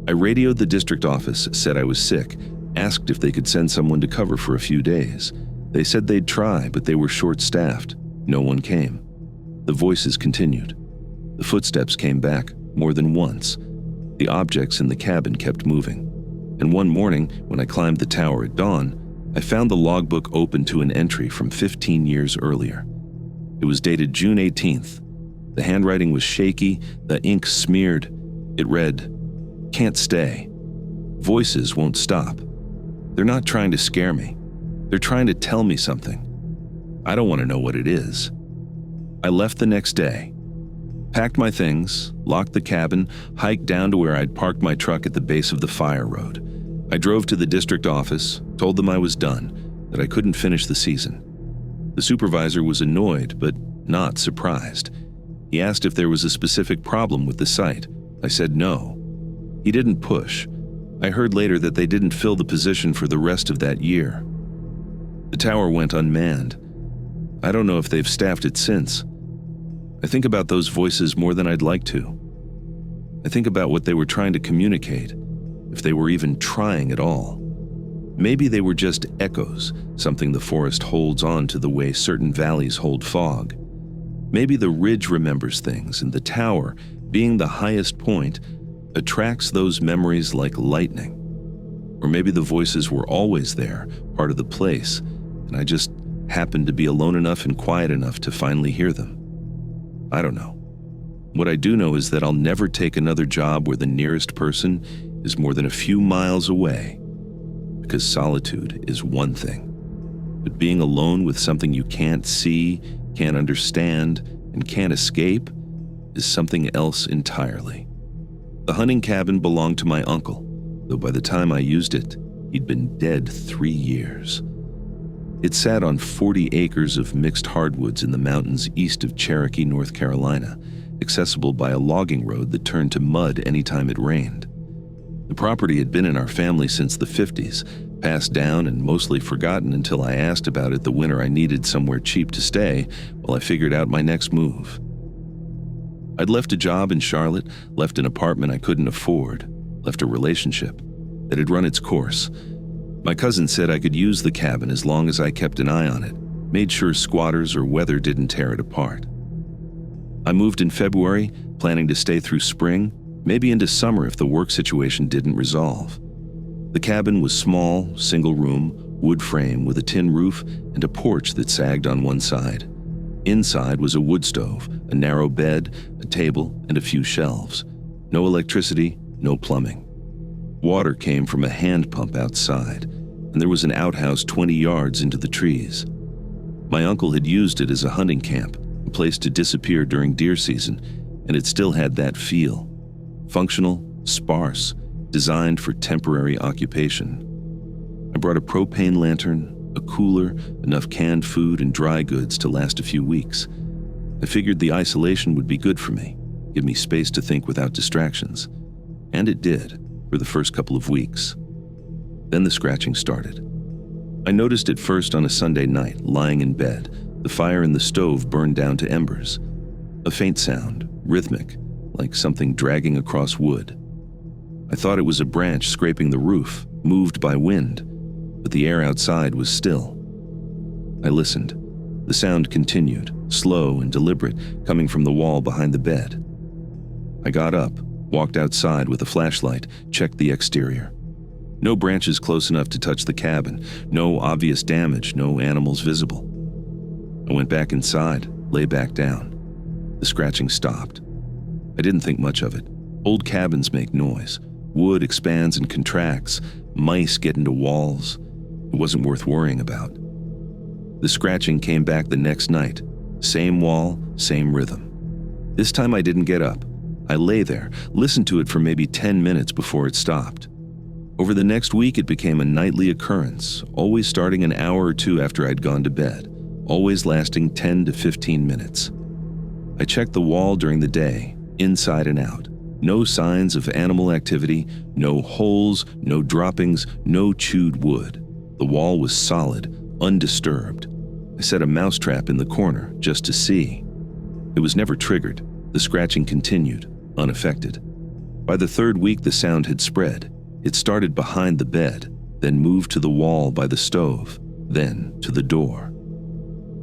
I radioed the district office, said I was sick, asked if they could send someone to cover for a few days. They said they'd try, but they were short-staffed. No one came. The voices continued. The footsteps came back more than once. The objects in the cabin kept moving. And one morning, when I climbed the tower at dawn, I found the logbook open to an entry from 15 years earlier. It was dated June 18th. The handwriting was shaky, the ink smeared. It read, "Can't stay. Voices won't stop. They're not trying to scare me. They're trying to tell me something. I don't want to know what it is." I left the next day, packed my things, locked the cabin, hiked down to where I'd parked my truck at the base of the fire road. I drove to the district office, told them I was done, that I couldn't finish the season. The supervisor was annoyed, but not surprised. He asked if there was a specific problem with the site. I said no. He didn't push. I heard later that they didn't fill the position for the rest of that year. The tower went unmanned. I don't know if they've staffed it since. I think about those voices more than I'd like to. I think about what they were trying to communicate, if they were even trying at all. Maybe they were just echoes, something the forest holds on to the way certain valleys hold fog. Maybe the ridge remembers things, and the tower, being the highest point, attracts those memories like lightning. Or maybe the voices were always there, part of the place, and I just happened to be alone enough and quiet enough to finally hear them. I don't know. What I do know is that I'll never take another job where the nearest person is more than a few miles away, because solitude is one thing, but being alone with something you can't see, can't understand, and can't escape is something else entirely. The hunting cabin belonged to my uncle, though by the time I used it, he'd been dead 3 years. It sat on 40 acres of mixed hardwoods in the mountains east of Cherokee, North Carolina, accessible by a logging road that turned to mud anytime it rained. The property had been in our family since the 50s, passed down and mostly forgotten until I asked about it the winter I needed somewhere cheap to stay while I figured out my next move. I'd left a job in Charlotte, left an apartment I couldn't afford, left a relationship that had run its course. My cousin said I could use the cabin as long as I kept an eye on it, made sure squatters or weather didn't tear it apart. I moved in February, planning to stay through spring, maybe into summer if the work situation didn't resolve. The cabin was small, single room, wood frame with a tin roof and a porch that sagged on one side. Inside was a wood stove, a narrow bed, a table, and a few shelves. No electricity, no plumbing. Water came from a hand pump outside, and there was an outhouse 20 yards into the trees. My uncle had used it as a hunting camp, a place to disappear during deer season, and it still had that feel. Functional, sparse, designed for temporary occupation. I brought a propane lantern, a cooler, enough canned food and dry goods to last a few weeks. I figured the isolation would be good for me, give me space to think without distractions. And it did, for the first couple of weeks. Then the scratching started. I noticed it first on a Sunday night, lying in bed. The fire in the stove burned down to embers. A faint sound, rhythmic, like something dragging across wood. I thought it was a branch scraping the roof, moved by wind, but the air outside was still. I listened. The sound continued, slow and deliberate, coming from the wall behind the bed. I got up, walked outside with a flashlight, checked the exterior. No branches close enough to touch the cabin, no obvious damage, no animals visible. I went back inside, lay back down. The scratching stopped. I didn't think much of it. Old cabins make noise. Wood expands and contracts. Mice get into walls. It wasn't worth worrying about. The scratching came back the next night. Same wall, same rhythm. This time I didn't get up. I lay there, listened to it for maybe 10 minutes before it stopped. Over the next week, it became a nightly occurrence, always starting an hour or two after I'd gone to bed, always lasting 10 to 15 minutes. I checked the wall during the day, inside and out. No signs of animal activity, no holes, no droppings, no chewed wood. The wall was solid, undisturbed. I set a mousetrap in the corner just to see. It was never triggered. The scratching continued, unaffected. By the third week, the sound had spread. It started behind the bed, then moved to the wall by the stove, then to the door.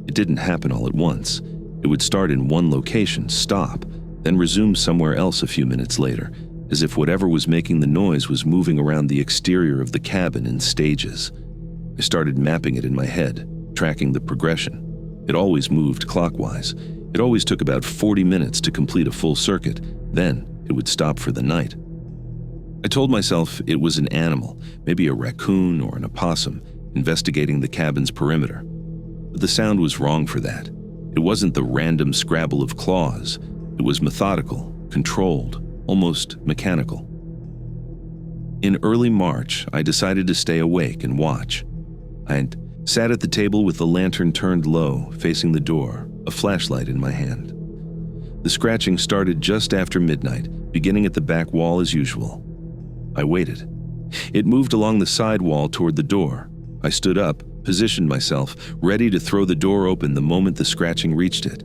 It didn't happen all at once. It would start in one location, stop, then resume somewhere else a few minutes later, as if whatever was making the noise was moving around the exterior of the cabin in stages. I started mapping it in my head, tracking the progression. It always moved clockwise. It always took about 40 minutes to complete a full circuit, then it would stop for the night. I told myself it was an animal, maybe a raccoon or an opossum, investigating the cabin's perimeter. But the sound was wrong for that. It wasn't the random scrabble of claws. It was methodical, controlled, almost mechanical. In early March, I decided to stay awake and watch. I sat at the table with the lantern turned low, facing the door, a flashlight in my hand. The scratching started just after midnight, beginning at the back wall as usual. I waited. It moved along the side wall toward the door. I stood up, positioned myself, ready to throw the door open the moment the scratching reached it.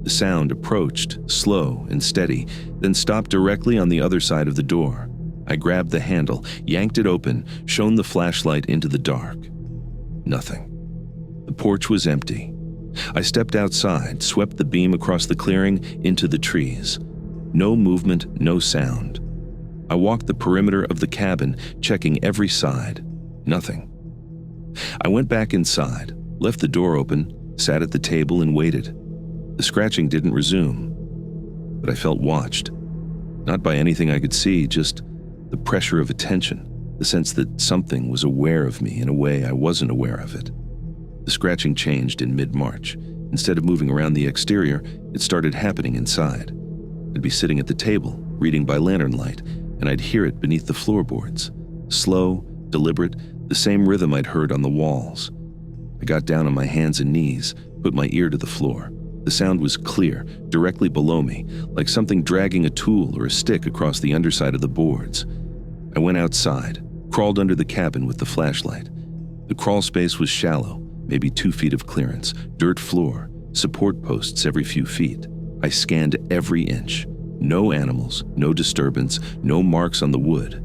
The sound approached, slow and steady, then stopped directly on the other side of the door. I grabbed the handle, yanked it open, shone the flashlight into the dark. Nothing. The porch was empty. I stepped outside, swept the beam across the clearing into the trees. No movement, no sound. I walked the perimeter of the cabin, checking every side. Nothing. I went back inside, left the door open, sat at the table and waited. The scratching didn't resume, but I felt watched. Not by anything I could see, just the pressure of attention, the sense that something was aware of me in a way I wasn't aware of it. The scratching changed in mid-March. Instead of moving around the exterior, it started happening inside. I'd be sitting at the table, reading by lantern light, and I'd hear it beneath the floorboards. Slow, deliberate, the same rhythm I'd heard on the walls. I got down on my hands and knees, put my ear to the floor. The sound was clear, directly below me, like something dragging a tool or a stick across the underside of the boards. I went outside, crawled under the cabin with the flashlight. The crawl space was shallow, maybe 2 feet of clearance, dirt floor, support posts every few feet. I scanned every inch. No animals, no disturbance, no marks on the wood.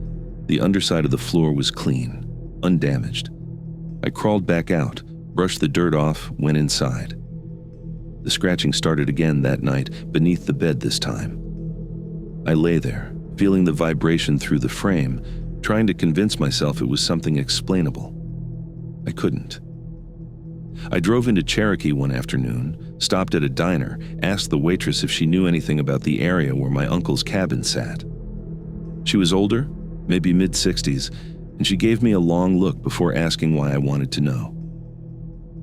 The underside of the floor was clean, undamaged. I crawled back out, brushed the dirt off, went inside. The scratching started again that night, beneath the bed this time. I lay there, feeling the vibration through the frame, trying to convince myself it was something explainable. I couldn't. I drove into Cherokee one afternoon, stopped at a diner, asked the waitress if she knew anything about the area where my uncle's cabin sat. She was older, maybe mid-60s, and she gave me a long look before asking why I wanted to know.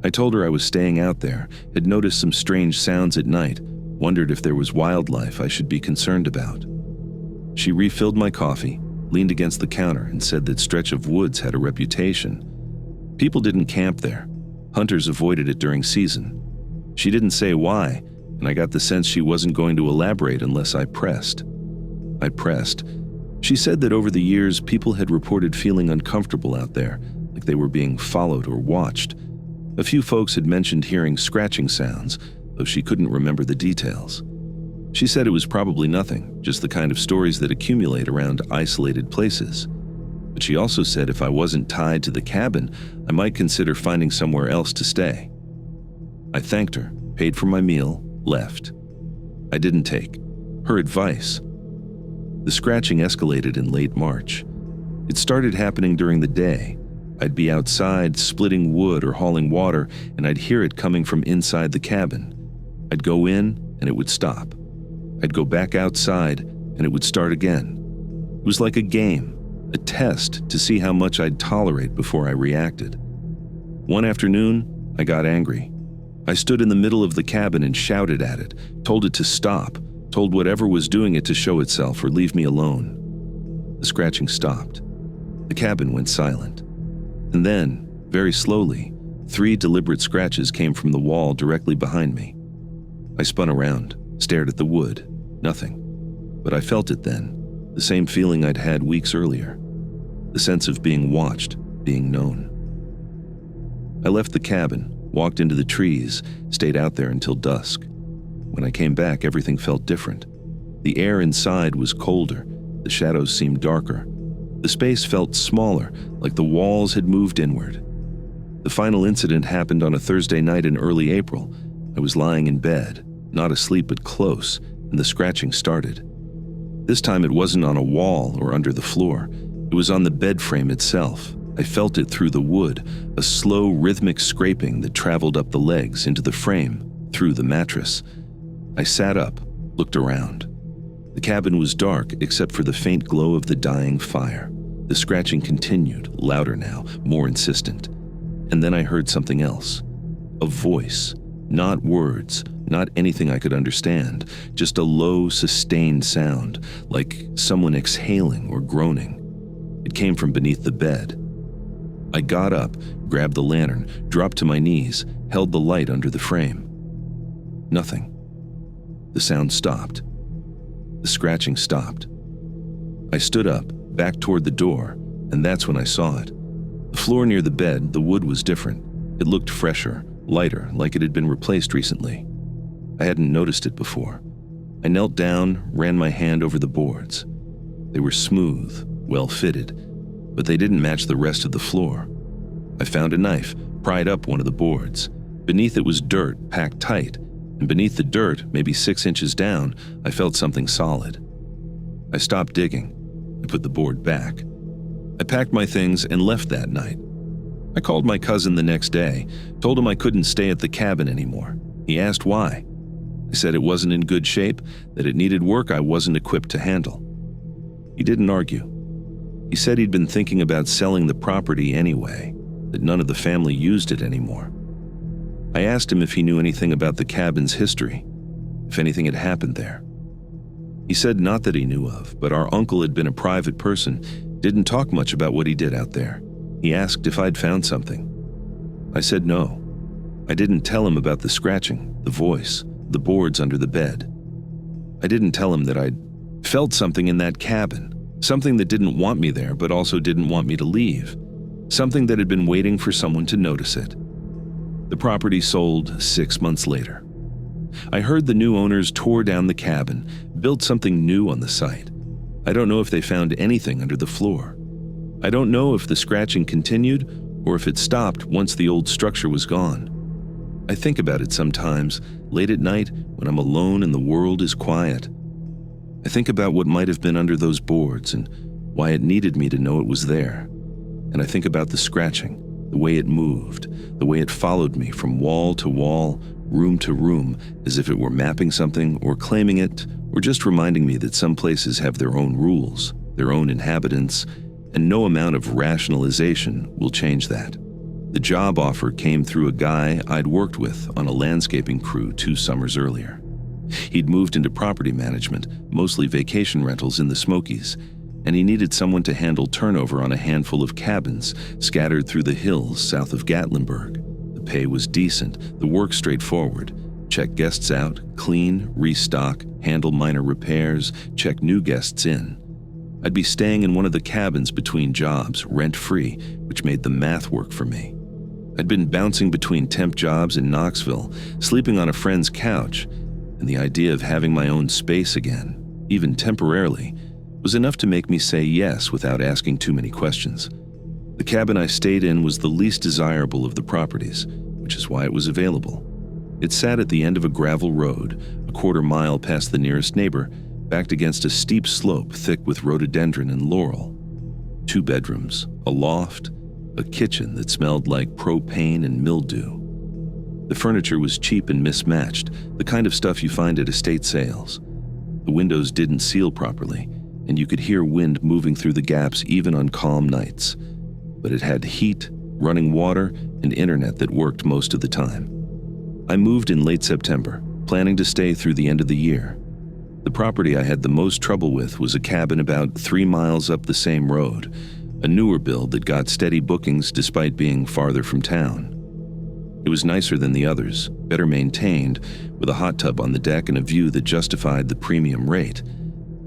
I told her I was staying out there, had noticed some strange sounds at night, wondered if there was wildlife I should be concerned about. She refilled my coffee, leaned against the counter, and said that stretch of woods had a reputation. People didn't camp there. Hunters avoided it during season. She didn't say why, and I got the sense she wasn't going to elaborate unless I pressed. I pressed. She said that over the years, people had reported feeling uncomfortable out there, like they were being followed or watched. A few folks had mentioned hearing scratching sounds, though she couldn't remember the details. She said it was probably nothing, just the kind of stories that accumulate around isolated places. But she also said if I wasn't tied to the cabin, I might consider finding somewhere else to stay. I thanked her, paid for my meal, left. I didn't take her advice. The scratching escalated in late March. It started happening during the day. I'd be outside splitting wood or hauling water, and I'd hear it coming from inside the cabin. I'd go in, and it would stop. I'd go back outside, and it would start again. It was like a game, a test to see how much I'd tolerate before I reacted. One afternoon, I got angry. I stood in the middle of the cabin and shouted at it, told it to stop, told whatever was doing it to show itself or leave me alone. The scratching stopped. The cabin went silent. And then, very slowly, 3 deliberate scratches came from the wall directly behind me. I spun around, stared at the wood. Nothing. But I felt it then, the same feeling I'd had weeks earlier. The sense of being watched, being known. I left the cabin, walked into the trees, stayed out there until dusk. When I came back, everything felt different. The air inside was colder, the shadows seemed darker. The space felt smaller, like the walls had moved inward. The final incident happened on a Thursday night in early April. I was lying in bed, not asleep but close, and the scratching started. This time it wasn't on a wall or under the floor. It was on the bed frame itself. I felt it through the wood, a slow rhythmic scraping that traveled up the legs into the frame, through the mattress. I sat up, looked around. The cabin was dark except for the faint glow of the dying fire. The scratching continued, louder now, more insistent. And then I heard something else. A voice, not words, not anything I could understand, just a low, sustained sound, like someone exhaling or groaning. It came from beneath the bed. I got up, grabbed the lantern, dropped to my knees, held the light under the frame. Nothing. The sound stopped. The scratching stopped. I stood up, back toward the door, and that's when I saw it. The floor near the bed, the wood was different. It looked fresher, lighter, like it had been replaced recently. I hadn't noticed it before. I knelt down, ran my hand over the boards. They were smooth, well-fitted, but they didn't match the rest of the floor. I found a knife, pried up one of the boards. Beneath it was dirt, packed tight, and beneath the dirt, maybe 6 inches down, I felt something solid. I stopped digging. I put the board back. I packed my things and left that night. I called my cousin the next day, told him I couldn't stay at the cabin anymore. He asked why. I said it wasn't in good shape, that it needed work I wasn't equipped to handle. He didn't argue. He said he'd been thinking about selling the property anyway, that none of the family used it anymore. I asked him if he knew anything about the cabin's history, if anything had happened there. He said not that he knew of, but our uncle had been a private person, didn't talk much about what he did out there. He asked if I'd found something. I said no. I didn't tell him about the scratching, the voice, the boards under the bed. I didn't tell him that I'd felt something in that cabin, something that didn't want me there but also didn't want me to leave, something that had been waiting for someone to notice it. The property sold 6 months later. I heard the new owners tore down the cabin, built something new on the site. I don't know if they found anything under the floor. I don't know if the scratching continued or if it stopped once the old structure was gone. I think about it sometimes, late at night when I'm alone and the world is quiet. I think about what might have been under those boards and why it needed me to know it was there. And I think about the scratching, the way it moved, the way it followed me from wall to wall, room to room, as if it were mapping something or claiming it, or just reminding me that some places have their own rules, their own inhabitants, and no amount of rationalization will change that. The job offer came through a guy I'd worked with on a landscaping crew 2 summers earlier. He'd moved into property management, mostly vacation rentals in the Smokies, and he needed someone to handle turnover on a handful of cabins scattered through the hills south of Gatlinburg. The pay was decent, the work straightforward. Check guests out, clean, restock, handle minor repairs, check new guests in. I'd be staying in one of the cabins between jobs, rent-free, which made the math work for me. I'd been bouncing between temp jobs in Knoxville, sleeping on a friend's couch, and the idea of having my own space again, even temporarily, was enough to make me say yes without asking too many questions. The cabin I stayed in was the least desirable of the properties, which is why it was available. It sat at the end of a gravel road, a quarter mile past the nearest neighbor, backed against a steep slope thick with rhododendron and laurel. 2 bedrooms, a loft, a kitchen that smelled like propane and mildew. The furniture was cheap and mismatched, the kind of stuff you find at estate sales. The windows didn't seal properly, and you could hear wind moving through the gaps even on calm nights. But it had heat, running water, and internet that worked most of the time. I moved in late September, planning to stay through the end of the year. The property I had the most trouble with was a cabin about 3 miles up the same road, a newer build that got steady bookings despite being farther from town. It was nicer than the others, better maintained, with a hot tub on the deck and a view that justified the premium rate.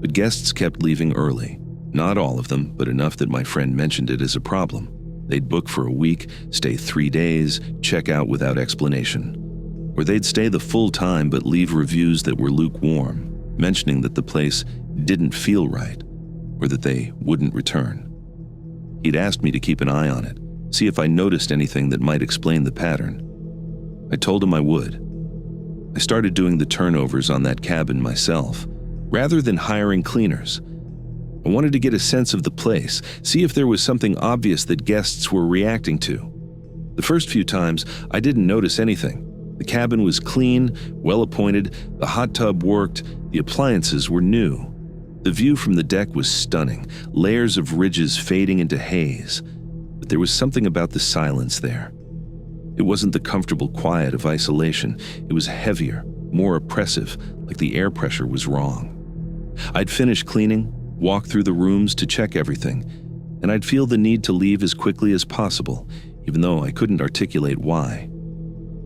But guests kept leaving early. Not all of them, but enough that my friend mentioned it as a problem. They'd book for a week, stay 3 days, check out without explanation. Or they'd stay the full time but leave reviews that were lukewarm, mentioning that the place didn't feel right, or that they wouldn't return. He'd asked me to keep an eye on it, see if I noticed anything that might explain the pattern. I told him I would. I started doing the turnovers on that cabin myself, rather than hiring cleaners. I wanted to get a sense of the place, see if there was something obvious that guests were reacting to. The first few times, I didn't notice anything. The cabin was clean, well-appointed, the hot tub worked, the appliances were new. The view from the deck was stunning, layers of ridges fading into haze. But there was something about the silence there. It wasn't the comfortable quiet of isolation. It was heavier, more oppressive, like the air pressure was wrong. I'd finish cleaning, walk through the rooms to check everything, and I'd feel the need to leave as quickly as possible, even though I couldn't articulate why.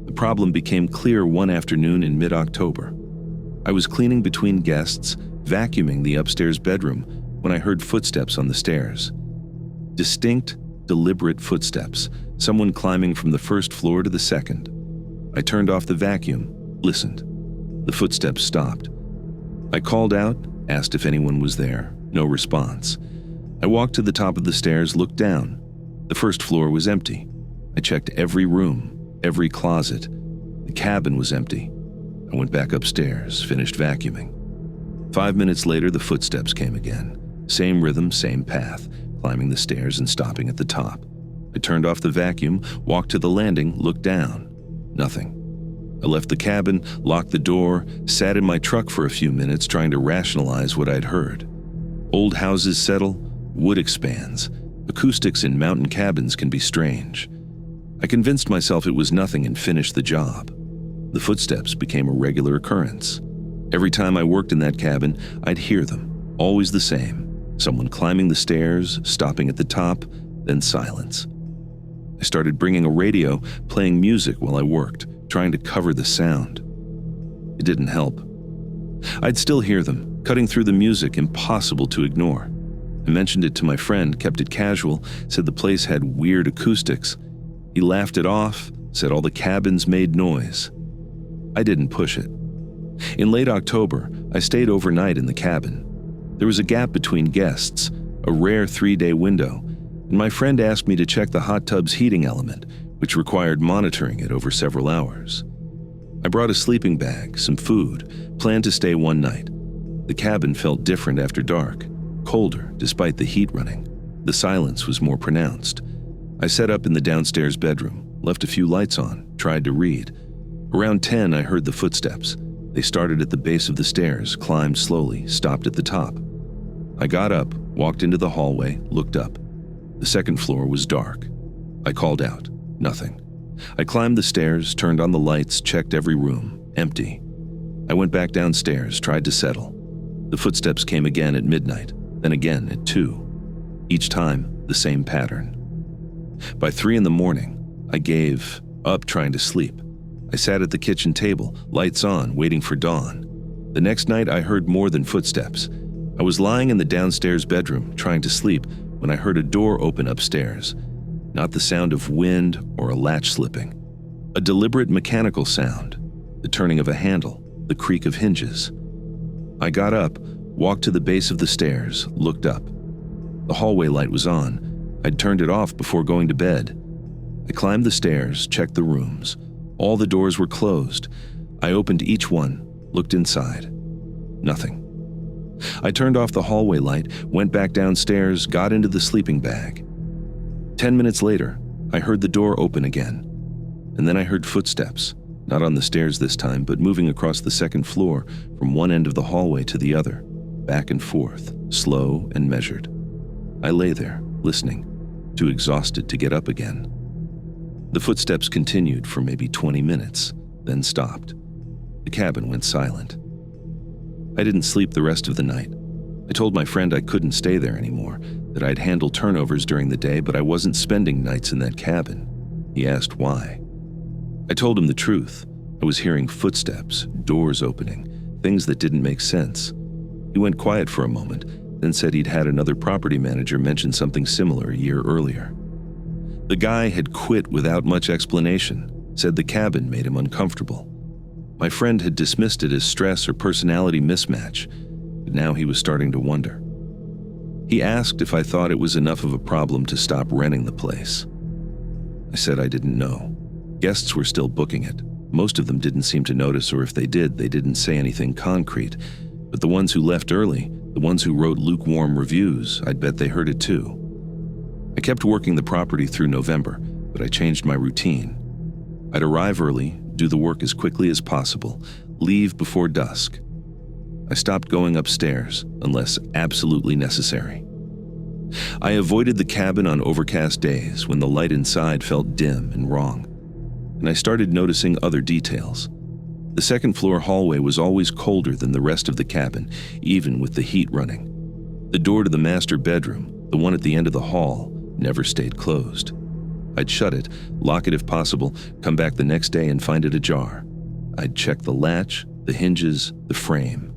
The problem became clear one afternoon in mid-October. I was cleaning between guests, vacuuming the upstairs bedroom, when I heard footsteps on the stairs. Distinct, deliberate footsteps, someone climbing from the first floor to the second. I turned off the vacuum, listened. The footsteps stopped. I called out, asked if anyone was there. No response. I walked to the top of the stairs, looked down. The first floor was empty. I checked every room, every closet. The cabin was empty. I went back upstairs, finished vacuuming. 5 minutes later, the footsteps came again. Same rhythm, same path, climbing the stairs and stopping at the top. I turned off the vacuum, walked to the landing, looked down. Nothing. I left the cabin, locked the door, sat in my truck for a few minutes trying to rationalize what I'd heard. Old houses settle, wood expands. Acoustics in mountain cabins can be strange. I convinced myself it was nothing and finished the job. The footsteps became a regular occurrence. Every time I worked in that cabin, I'd hear them, always the same. Someone climbing the stairs, stopping at the top, then silence. I started bringing a radio, playing music while I worked, trying to cover the sound. It didn't help. I'd still hear them, cutting through the music, impossible to ignore. I mentioned it to my friend, kept it casual, said the place had weird acoustics. He laughed it off, said all the cabins made noise. I didn't push it. In late October, I stayed overnight in the cabin. There was a gap between guests, a rare 3-day window, and my friend asked me to check the hot tub's heating element, which required monitoring it over several hours. I brought a sleeping bag, some food, planned to stay one night. The cabin felt different after dark, colder despite the heat running. The silence was more pronounced. I set up in the downstairs bedroom, left a few lights on, tried to read. Around 10, I heard the footsteps. They started at the base of the stairs, climbed slowly, stopped at the top. I got up, walked into the hallway, looked up. The second floor was dark. I called out. Nothing. I climbed the stairs, turned on the lights, checked every room. Empty. I went back downstairs, tried to settle. The footsteps came again at midnight, then again at 2. Each time, the same pattern. By 3 in the morning, I gave up trying to sleep. I sat at the kitchen table, lights on, waiting for dawn. The next night, I heard more than footsteps. I was lying in the downstairs bedroom, trying to sleep, when I heard a door open upstairs. Not the sound of wind or a latch slipping. A deliberate mechanical sound, the turning of a handle, the creak of hinges. I got up, walked to the base of the stairs, looked up. The hallway light was on. I'd turned it off before going to bed. I climbed the stairs, checked the rooms. All the doors were closed. I opened each one, looked inside. Nothing. I turned off the hallway light, went back downstairs, got into the sleeping bag. 10 minutes later, I heard the door open again. And then I heard footsteps, not on the stairs this time, but moving across the second floor from one end of the hallway to the other, back and forth, slow and measured. I lay there, listening, too exhausted to get up again. The footsteps continued for maybe 20 minutes, then stopped. The cabin went silent. I didn't sleep the rest of the night. I told my friend I couldn't stay there anymore, that I'd handle turnovers during the day, but I wasn't spending nights in that cabin. He asked why. I told him the truth. I was hearing footsteps, doors opening, things that didn't make sense. He went quiet for a moment, then said he'd had another property manager mention something similar a year earlier. The guy had quit without much explanation, said the cabin made him uncomfortable. My friend had dismissed it as stress or personality mismatch, but now he was starting to wonder. He asked if I thought it was enough of a problem to stop renting the place. I said I didn't know. Guests were still booking it. Most of them didn't seem to notice, or if they did, they didn't say anything concrete. But the ones who left early, the ones who wrote lukewarm reviews, I'd bet they heard it too. I kept working the property through November, but I changed my routine. I'd arrive early, do the work as quickly as possible, leave before dusk. I stopped going upstairs unless absolutely necessary. I avoided the cabin on overcast days when the light inside felt dim and wrong, and I started noticing other details. The second-floor hallway was always colder than the rest of the cabin, even with the heat running. The door to the master bedroom, the one at the end of the hall, never stayed closed. I'd shut it, lock it if possible, come back the next day and find it ajar. I'd check the latch, the hinges, the frame.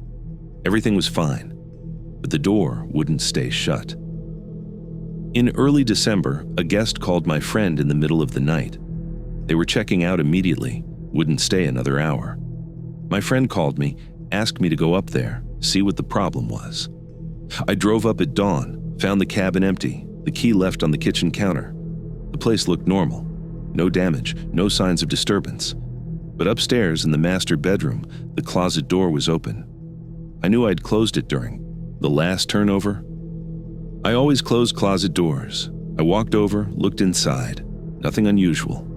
Everything was fine, but the door wouldn't stay shut. In early December, a guest called my friend in the middle of the night. They were checking out immediately, wouldn't stay another hour. My friend called me, asked me to go up there, see what the problem was. I drove up at dawn, found the cabin empty, the key left on the kitchen counter. The place looked normal. No damage, no signs of disturbance. But upstairs in the master bedroom, the closet door was open. I knew I'd closed it during the last turnover. I always close closet doors. I walked over, looked inside. Nothing unusual.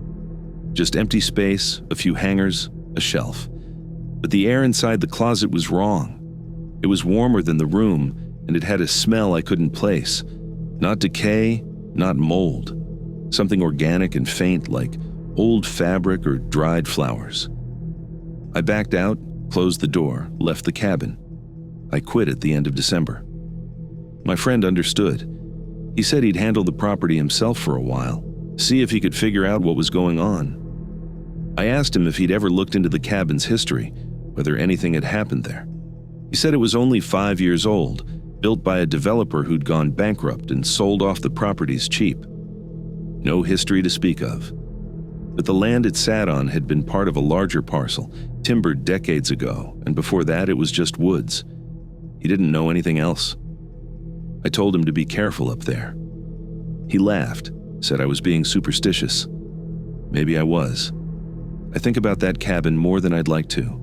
Just empty space, a few hangers, a shelf. But the air inside the closet was wrong. It was warmer than the room, and it had a smell I couldn't place. Not decay, not mold. Something organic and faint like old fabric or dried flowers. I backed out, closed the door, left the cabin. I quit at the end of December. My friend understood. He said he'd handle the property himself for a while, see if he could figure out what was going on. I asked him if he'd ever looked into the cabin's history, whether anything had happened there. He said it was only 5 years old, built by a developer who'd gone bankrupt and sold off the properties cheap. No history to speak of. But the land it sat on had been part of a larger parcel, timbered decades ago, and before that it was just woods. He didn't know anything else. I told him to be careful up there. He laughed, said I was being superstitious. Maybe I was. I think about that cabin more than I'd like to.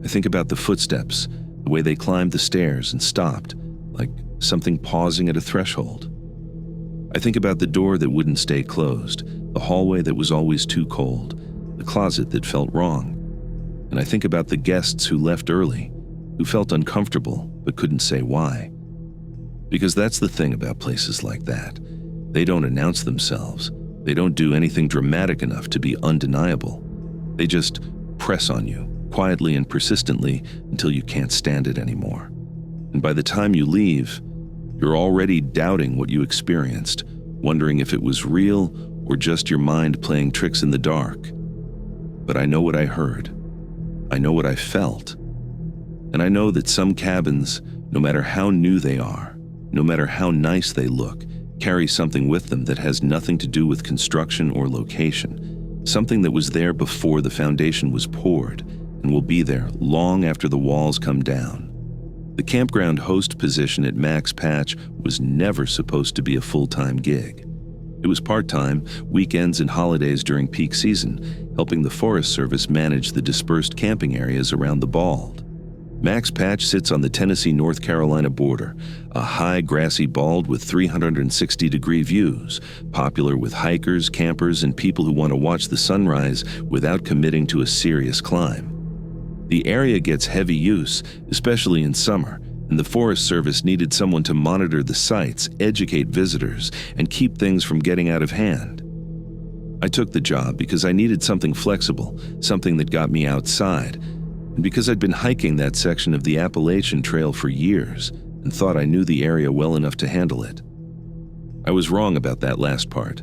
I think about the footsteps, the way they climbed the stairs and stopped, like something pausing at a threshold. I think about the door that wouldn't stay closed, the hallway that was always too cold, the closet that felt wrong. And I think about the guests who left early, who felt uncomfortable but couldn't say why. Because that's the thing about places like that. They don't announce themselves. They don't do anything dramatic enough to be undeniable. They just press on you, quietly and persistently, until you can't stand it anymore. And by the time you leave, you're already doubting what you experienced, wondering if it was real or just your mind playing tricks in the dark. But I know what I heard. I know what I felt. And I know that some cabins, no matter how new they are, no matter how nice they look, carry something with them that has nothing to do with construction or location, something that was there before the foundation was poured and will be there long after the walls come down. The campground host position at Max Patch was never supposed to be a full-time gig. It was part-time, weekends and holidays during peak season, helping the Forest Service manage the dispersed camping areas around the Bald. Max Patch sits on the Tennessee-North Carolina border, a high grassy bald with 360-degree views, popular with hikers, campers, and people who want to watch the sunrise without committing to a serious climb. The area gets heavy use, especially in summer, and the Forest Service needed someone to monitor the sites, educate visitors, and keep things from getting out of hand. I took the job because I needed something flexible, something that got me outside, and because I'd been hiking that section of the Appalachian Trail for years and thought I knew the area well enough to handle it. I was wrong about that last part.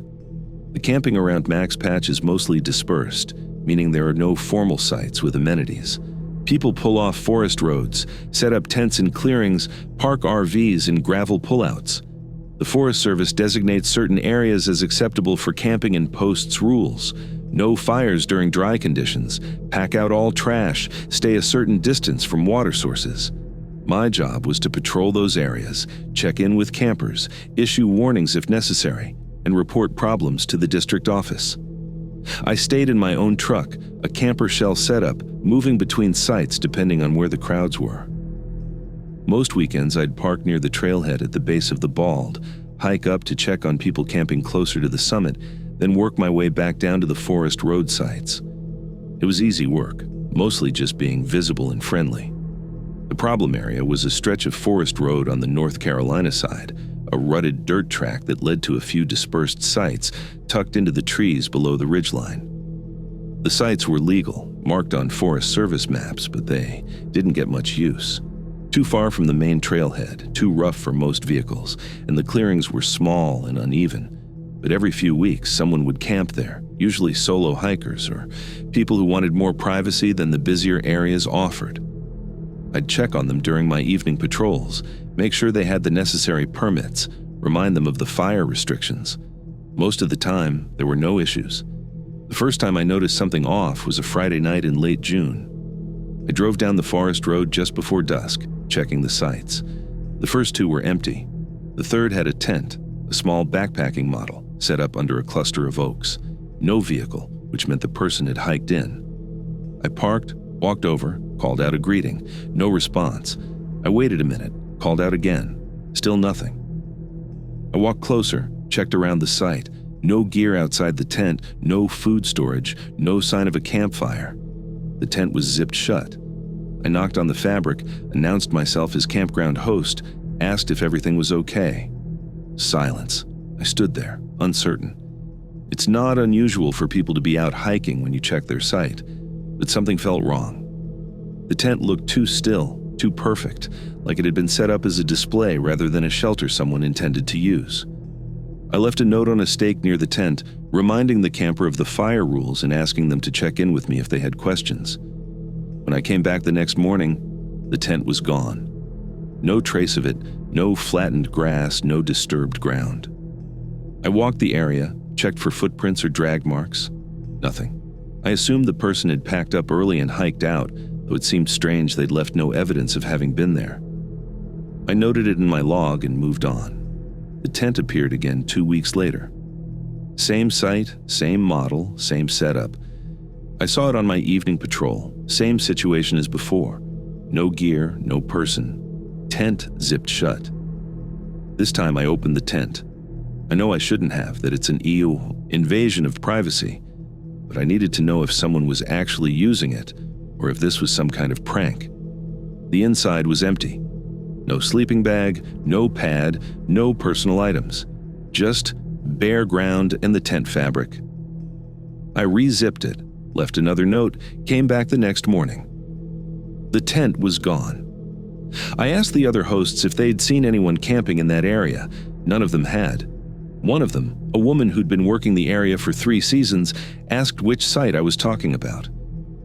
The camping around Max Patch is mostly dispersed, meaning there are no formal sites with amenities. People pull off forest roads, set up tents in clearings, park RVs in gravel pullouts. The Forest Service designates certain areas as acceptable for camping and posts rules. No fires during dry conditions, pack out all trash, stay a certain distance from water sources. My job was to patrol those areas, check in with campers, issue warnings if necessary, and report problems to the district office. I stayed in my own truck, a camper shell setup, moving between sites depending on where the crowds were. Most weekends I'd park near the trailhead at the base of the Bald, hike up to check on people camping closer to the summit, then work my way back down to the forest road sites. It was easy work, mostly just being visible and friendly. The problem area was a stretch of forest road on the North Carolina side, a rutted dirt track that led to a few dispersed sites tucked into the trees below the ridgeline. The sites were legal, marked on Forest Service maps, but they didn't get much use. Too far from the main trailhead, too rough for most vehicles, and the clearings were small and uneven. But every few weeks, someone would camp there, usually solo hikers or people who wanted more privacy than the busier areas offered. I'd check on them during my evening patrols, make sure they had the necessary permits, remind them of the fire restrictions. Most of the time, there were no issues. The first time I noticed something off was a Friday night in late June. I drove down the forest road just before dusk, checking the sites. The first two were empty. The third had a tent, a small backpacking model, set up under a cluster of oaks. No vehicle, which meant the person had hiked in. I parked, walked over, called out a greeting. No response. I waited a minute, called out again. Still nothing. I walked closer, checked around the site. No gear outside the tent, no food storage, no sign of a campfire. The tent was zipped shut. I knocked on the fabric, announced myself as campground host, asked if everything was okay. Silence. I stood there, uncertain. It's not unusual for people to be out hiking when you check their site, but something felt wrong. The tent looked too still, too perfect, like it had been set up as a display rather than a shelter someone intended to use. I left a note on a stake near the tent, reminding the camper of the fire rules and asking them to check in with me if they had questions. When I came back the next morning, the tent was gone. No trace of it, no flattened grass, no disturbed ground. I walked the area, checked for footprints or drag marks. Nothing. I assumed the person had packed up early and hiked out, though it seemed strange they'd left no evidence of having been there. I noted it in my log and moved on. The tent appeared again 2 weeks later. Same site, same model, same setup. I saw it on my evening patrol, same situation as before. No gear, no person. Tent zipped shut. This time I opened the tent. I know I shouldn't have, that it's an EU invasion of privacy, but I needed to know if someone was actually using it or if this was some kind of prank. The inside was empty. No sleeping bag, no pad, no personal items. Just bare ground and the tent fabric. I re-zipped it, left another note, came back the next morning. The tent was gone. I asked the other hosts if they'd seen anyone camping in that area. None of them had. One of them, a woman who'd been working the area for 3 seasons, asked which site I was talking about.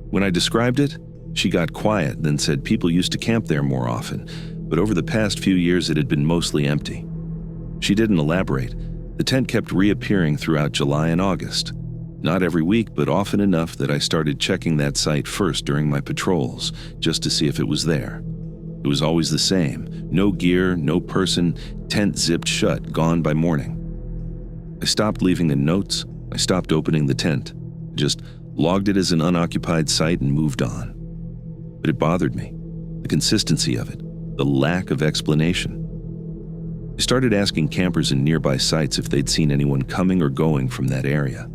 When I described it, she got quiet, then said people used to camp there more often, but over the past few years it had been mostly empty. She didn't elaborate. The tent kept reappearing throughout July and August. Not every week, but often enough that I started checking that site first during my patrols, just to see if it was there. It was always the same. No gear, no person, tent zipped shut, gone by morning. I stopped leaving the notes. I stopped opening the tent. Just logged it as an unoccupied site and moved on. But it bothered me. The consistency of it. The lack of explanation. I started asking campers in nearby sites if they'd seen anyone coming or going from that area.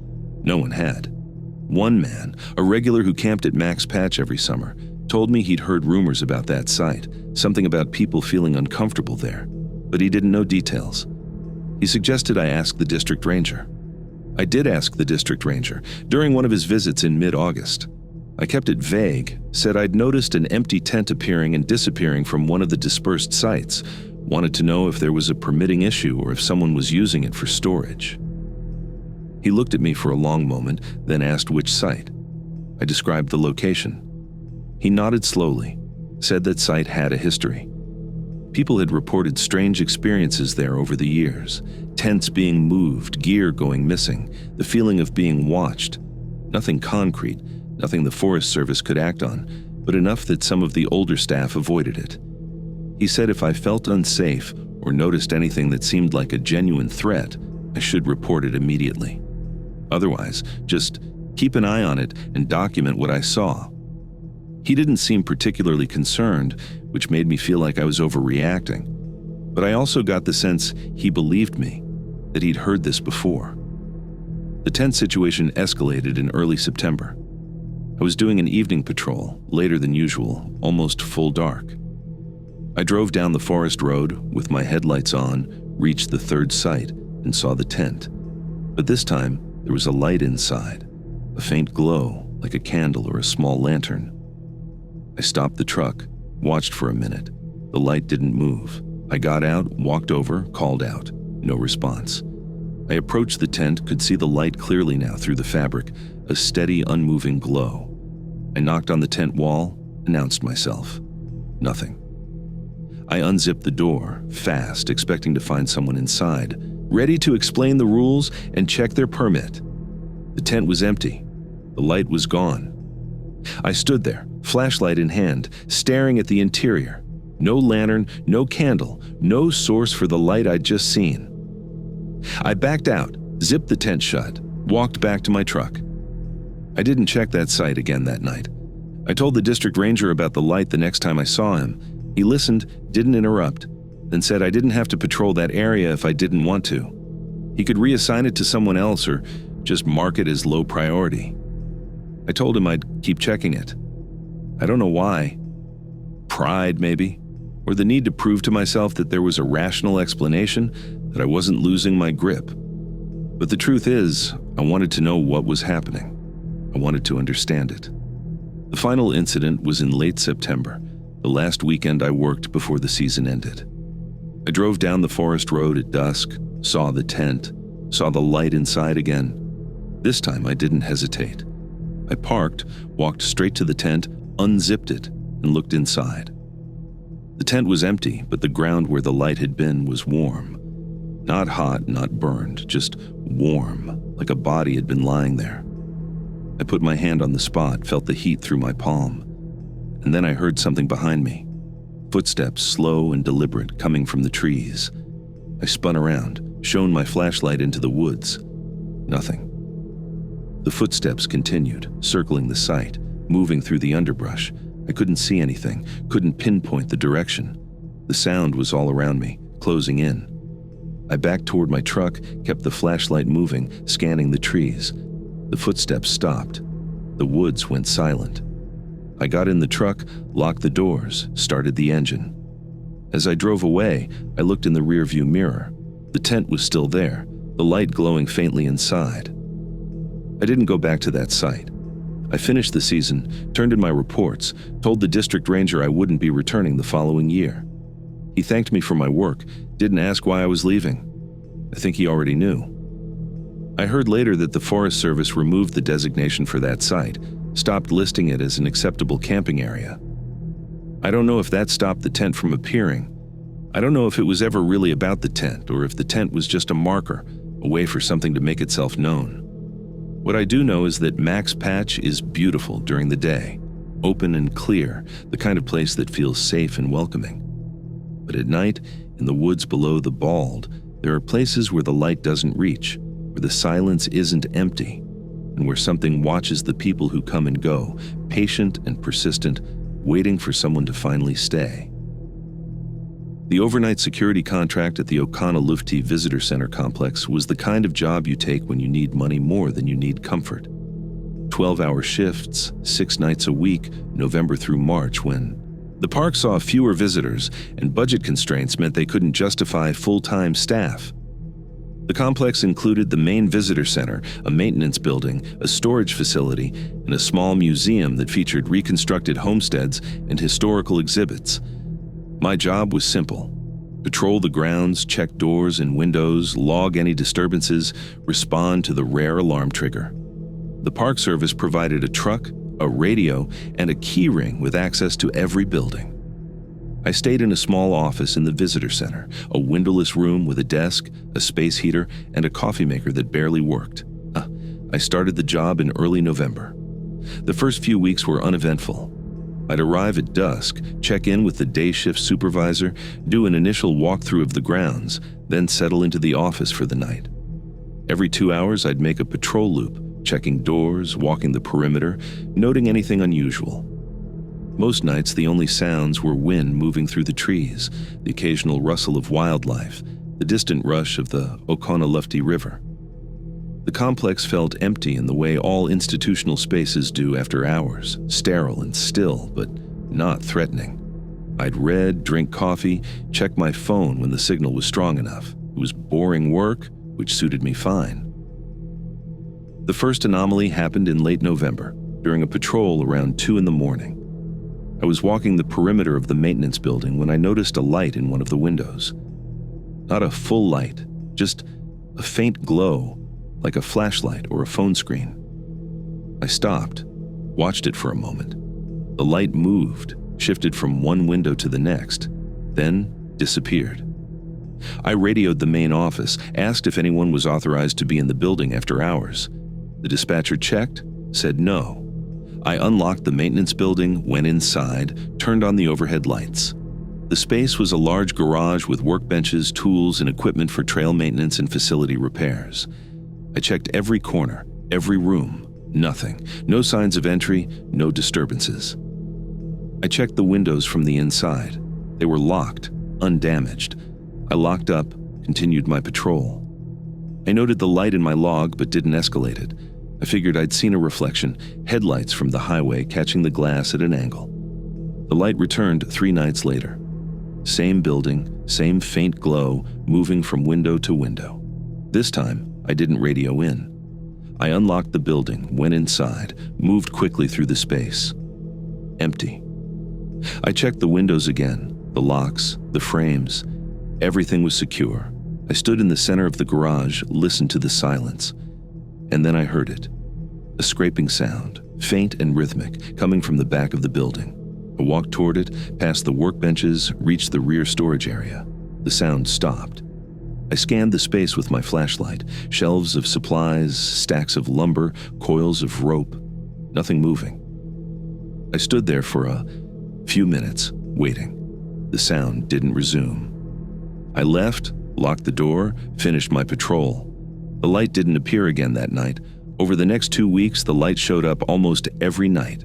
No one had. One man, a regular who camped at Max Patch every summer, told me he'd heard rumors about that site, something about people feeling uncomfortable there, but he didn't know details. He suggested I ask the district ranger. I did ask the district ranger during one of his visits in mid-August. I kept it vague, said I'd noticed an empty tent appearing and disappearing from one of the dispersed sites, wanted to know if there was a permitting issue or if someone was using it for storage. He looked at me for a long moment, then asked which site. I described the location. He nodded slowly, said that site had a history. People had reported strange experiences there over the years, tents being moved, gear going missing, the feeling of being watched. Nothing concrete, nothing the Forest Service could act on, but enough that some of the older staff avoided it. He said if I felt unsafe or noticed anything that seemed like a genuine threat, I should report it immediately. Otherwise, just keep an eye on it and document what I saw. He didn't seem particularly concerned, which made me feel like I was overreacting. But I also got the sense he believed me, that he'd heard this before. The tent situation escalated in early September. I was doing an evening patrol, later than usual, almost full dark. I drove down the forest road with my headlights on, reached the third site, and saw the tent. But this time, there was a light inside, a faint glow like a candle or a small lantern. I stopped the truck, watched for a minute. The light didn't move. I got out, walked over, called out. No response. I approached the tent, could see the light clearly now through the fabric, a steady, unmoving glow. I knocked on the tent wall, announced myself. Nothing. I unzipped the door, fast, expecting to find someone inside, ready to explain the rules and check their permit. The tent was empty. The light was gone. I stood there, flashlight in hand, staring at the interior. No lantern, no candle, no source for the light I'd just seen. I backed out, zipped the tent shut, walked back to my truck. I didn't check that site again that night. I told the district ranger about the light the next time I saw him. He listened, didn't interrupt, then said I didn't have to patrol that area if I didn't want to. He could reassign it to someone else or just mark it as low priority. I told him I'd keep checking it. I don't know why. Pride, maybe? Or the need to prove to myself that there was a rational explanation, that I wasn't losing my grip. But the truth is, I wanted to know what was happening. I wanted to understand it. The final incident was in late September, the last weekend I worked before the season ended. I drove down the forest road at dusk, saw the tent, saw the light inside again. This time I didn't hesitate. I parked, walked straight to the tent, unzipped it, and looked inside. The tent was empty, but the ground where the light had been was warm. Not hot, not burned, just warm, like a body had been lying there. I put my hand on the spot, felt the heat through my palm, and then I heard something behind me. Footsteps, slow and deliberate, coming from the trees. I spun around, shone my flashlight into the woods. Nothing. The footsteps continued, circling the site, moving through the underbrush. I couldn't see anything, couldn't pinpoint the direction. The sound was all around me, closing in. I backed toward my truck, kept the flashlight moving, scanning the trees. The footsteps stopped. The woods went silent. I got in the truck, locked the doors, started the engine. As I drove away, I looked in the rearview mirror. The tent was still there, the light glowing faintly inside. I didn't go back to that site. I finished the season, turned in my reports, told the district ranger I wouldn't be returning the following year. He thanked me for my work, didn't ask why I was leaving. I think he already knew. I heard later that the Forest Service removed the designation for that site, stopped listing it as an acceptable camping area. I don't know if that stopped the tent from appearing. I don't know if it was ever really about the tent or if the tent was just a marker, a way for something to make itself known. What I do know is that Mac's Patch is beautiful during the day, open and clear, the kind of place that feels safe and welcoming. But at night, in the woods below the Bald, there are places where the light doesn't reach, where the silence isn't empty, and where something watches the people who come and go, patient and persistent, waiting for someone to finally stay. The overnight security contract at the Oconaluftee Visitor Center complex was the kind of job you take when you need money more than you need comfort. 12-hour shifts, 6 nights a week, November through March, when the park saw fewer visitors and budget constraints meant they couldn't justify full-time staff. The complex included the main visitor center, a maintenance building, a storage facility, and a small museum that featured reconstructed homesteads and historical exhibits. My job was simple: patrol the grounds, check doors and windows, log any disturbances, respond to the rare alarm trigger. The Park Service provided a truck, a radio, and a key ring with access to every building. I stayed in a small office in the visitor center, a windowless room with a desk, a space heater, and a coffee maker that barely worked. I started the job in early November. The first few weeks were uneventful. I'd arrive at dusk, check in with the day shift supervisor, do an initial walkthrough of the grounds, then settle into the office for the night. Every 2 hours, I'd make a patrol loop, checking doors, walking the perimeter, noting anything unusual. Most nights, the only sounds were wind moving through the trees, the occasional rustle of wildlife, the distant rush of the Oconaluftee River. The complex felt empty in the way all institutional spaces do after hours, sterile and still, but not threatening. I'd read, drink coffee, check my phone when the signal was strong enough. It was boring work, which suited me fine. The first anomaly happened in late November, during a patrol around 2 a.m. I was walking the perimeter of the maintenance building when I noticed a light in one of the windows. Not a full light, just a faint glow, like a flashlight or a phone screen. I stopped, watched it for a moment. The light moved, shifted from one window to the next, then disappeared. I radioed the main office, asked if anyone was authorized to be in the building after hours. The dispatcher checked, said no. I unlocked the maintenance building, went inside, turned on the overhead lights. The space was a large garage with workbenches, tools, and equipment for trail maintenance and facility repairs. I checked every corner, every room. Nothing. No signs of entry, no disturbances. I checked the windows from the inside. They were locked, undamaged. I locked up, continued my patrol. I noted the light in my log but didn't escalate it. I figured I'd seen a reflection, headlights from the highway catching the glass at an angle. The light returned 3 nights later. Same building, same faint glow, moving from window to window. This time, I didn't radio in. I unlocked the building, went inside, moved quickly through the space. Empty. I checked the windows again, the locks, the frames. Everything was secure. I stood in the center of the garage, listened to the silence. And then I heard it. A scraping sound, faint and rhythmic, coming from the back of the building. I walked toward it, past the workbenches, reached the rear storage area. The sound stopped. I scanned the space with my flashlight. Shelves of supplies, stacks of lumber, coils of rope. Nothing moving. I stood there for a few minutes, waiting. The sound didn't resume. I left, locked the door, finished my patrol. The light didn't appear again that night. Over the next 2 weeks, the light showed up almost every night.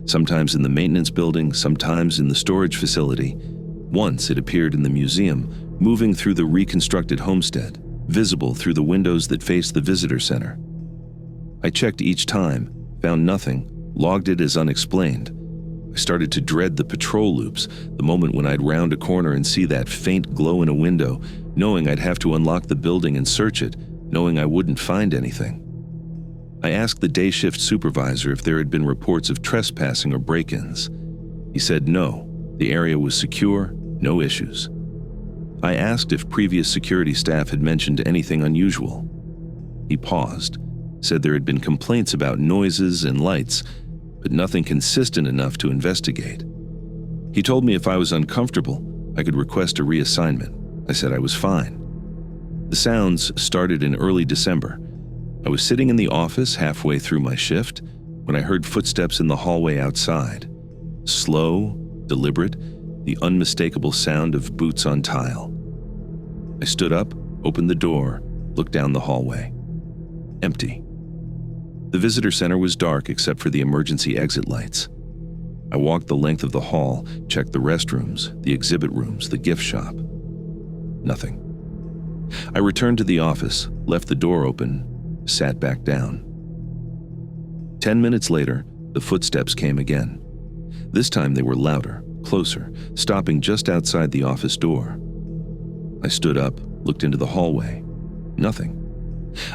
Sometimes in the maintenance building, sometimes in the storage facility. Once it appeared in the museum, moving through the reconstructed homestead, visible through the windows that faced the visitor center. I checked each time, found nothing, logged it as unexplained. I started to dread the patrol loops, the moment when I'd round a corner and see that faint glow in a window, knowing I'd have to unlock the building and search it, knowing I wouldn't find anything. I asked the day shift supervisor if there had been reports of trespassing or break-ins. He said no, the area was secure, no issues. I asked if previous security staff had mentioned anything unusual. He paused, said there had been complaints about noises and lights, but nothing consistent enough to investigate. He told me if I was uncomfortable, I could request a reassignment. I said I was fine. The sounds started in early December. I was sitting in the office halfway through my shift when I heard footsteps in the hallway outside. Slow, deliberate, the unmistakable sound of boots on tile. I stood up, opened the door, looked down the hallway. Empty. The visitor center was dark except for the emergency exit lights. I walked the length of the hall, checked the restrooms, the exhibit rooms, the gift shop. Nothing. I returned to the office, left the door open, sat back down. 10 minutes later, the footsteps came again. This time they were louder, closer, stopping just outside the office door. I stood up, looked into the hallway. Nothing.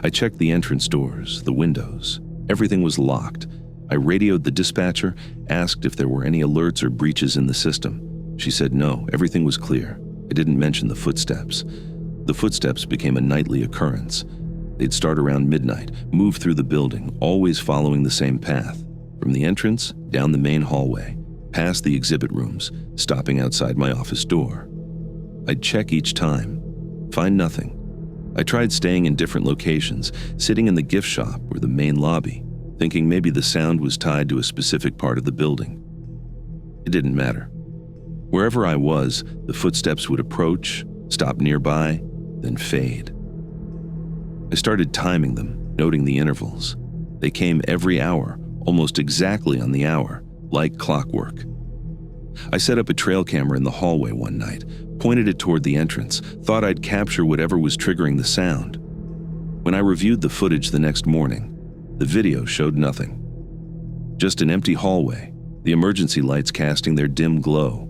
I checked the entrance doors, the windows. Everything was locked. I radioed the dispatcher, asked if there were any alerts or breaches in the system. She said no, everything was clear. I didn't mention the footsteps. The footsteps became a nightly occurrence. They'd start around midnight, move through the building, always following the same path. From the entrance, down the main hallway, past the exhibit rooms, stopping outside my office door. I'd check each time. Find nothing. I tried staying in different locations, sitting in the gift shop or the main lobby, thinking maybe the sound was tied to a specific part of the building. It didn't matter. Wherever I was, the footsteps would approach, stop nearby, then fade. I started timing them, noting the intervals. They came every hour, almost exactly on the hour, like clockwork. I set up a trail camera in the hallway one night, pointed it toward the entrance, thought I'd capture whatever was triggering the sound. When I reviewed the footage the next morning, the video showed nothing. Just an empty hallway, the emergency lights casting their dim glow.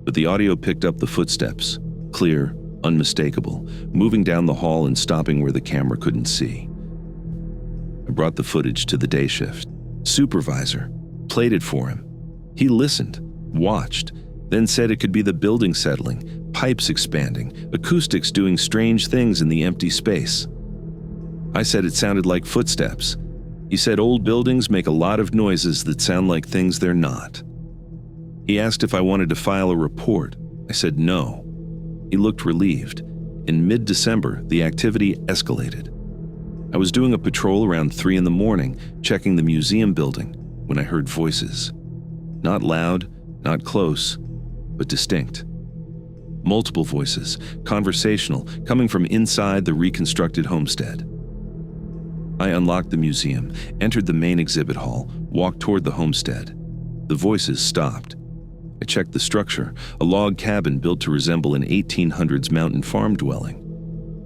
But the audio picked up the footsteps, clear, unmistakable, moving down the hall and stopping where the camera couldn't see. I brought the footage to the day shift. Supervisor played it for him. He listened, watched, then said it could be the building settling, pipes expanding, acoustics doing strange things in the empty space. I said it sounded like footsteps. He said old buildings make a lot of noises that sound like things they're not. He asked if I wanted to file a report. I said no. He looked relieved. In mid-December, the activity escalated. I was doing a patrol around 3 a.m, checking the museum building, when I heard voices. Not loud, not close, but distinct. Multiple voices, conversational, coming from inside the reconstructed homestead. I unlocked the museum, entered the main exhibit hall, walked toward the homestead. The voices stopped. I checked the structure, a log cabin built to resemble an 1800s mountain farm dwelling.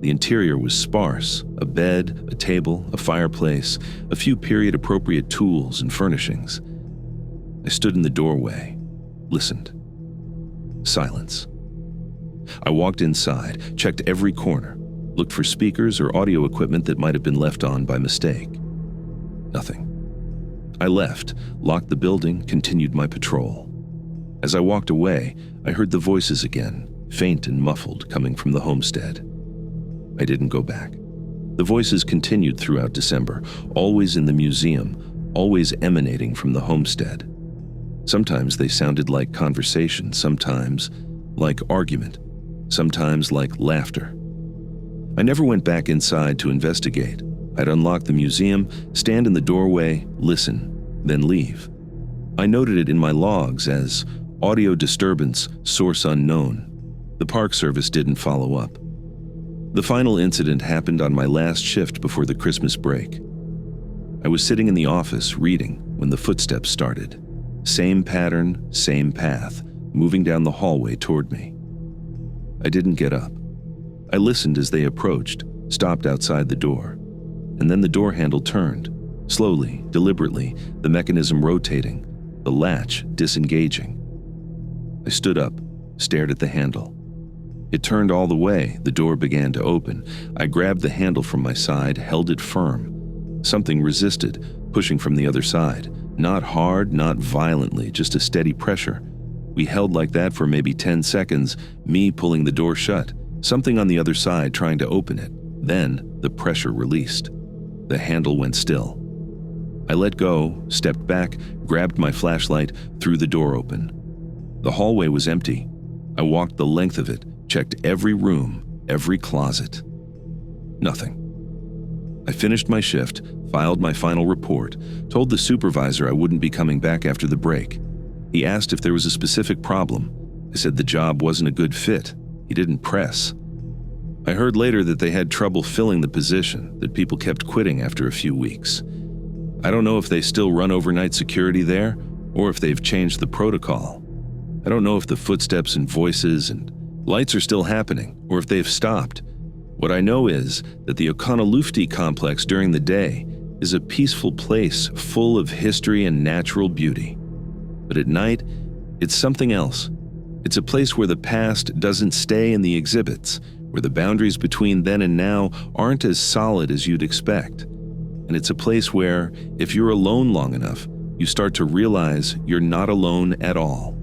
The interior was sparse, a bed, a table, a fireplace, a few period-appropriate tools and furnishings. I stood in the doorway, listened. Silence. I walked inside, checked every corner, looked for speakers or audio equipment that might have been left on by mistake. Nothing. I left, locked the building, continued my patrol. As I walked away, I heard the voices again, faint and muffled, coming from the homestead. I didn't go back. The voices continued throughout December, always in the museum, always emanating from the homestead. Sometimes they sounded like conversation, sometimes like argument, sometimes like laughter. I never went back inside to investigate. I'd unlock the museum, stand in the doorway, listen, then leave. I noted it in my logs as audio disturbance, source unknown. The Park Service didn't follow up. The final incident happened on my last shift before the Christmas break. I was sitting in the office reading when the footsteps started. Same pattern, same path, moving down the hallway toward me. I didn't get up. I listened as they approached, stopped outside the door, and then the door handle turned, slowly, deliberately, the mechanism rotating, the latch disengaging. I stood up, stared at the handle. It turned all the way, the door began to open. I grabbed the handle from my side, held it firm. Something resisted, pushing from the other side. Not hard, not violently, just a steady pressure. We held like that for maybe 10 seconds, me pulling the door shut, something on the other side trying to open it. Then the pressure released. The handle went still. I let go, stepped back, grabbed my flashlight, threw the door open. The hallway was empty. I walked the length of it, checked every room, every closet. Nothing. I finished my shift, filed my final report, told the supervisor I wouldn't be coming back after the break. He asked if there was a specific problem. I said the job wasn't a good fit. He didn't press. I heard later that they had trouble filling the position, that people kept quitting after a few weeks. I don't know if they still run overnight security there, or if they've changed the protocol. I don't know if the footsteps and voices and lights are still happening, or if they've stopped. What I know is that the Oconaluftee complex during the day is a peaceful place full of history and natural beauty. But at night, it's something else. It's a place where the past doesn't stay in the exhibits, where the boundaries between then and now aren't as solid as you'd expect. And it's a place where, if you're alone long enough, you start to realize you're not alone at all.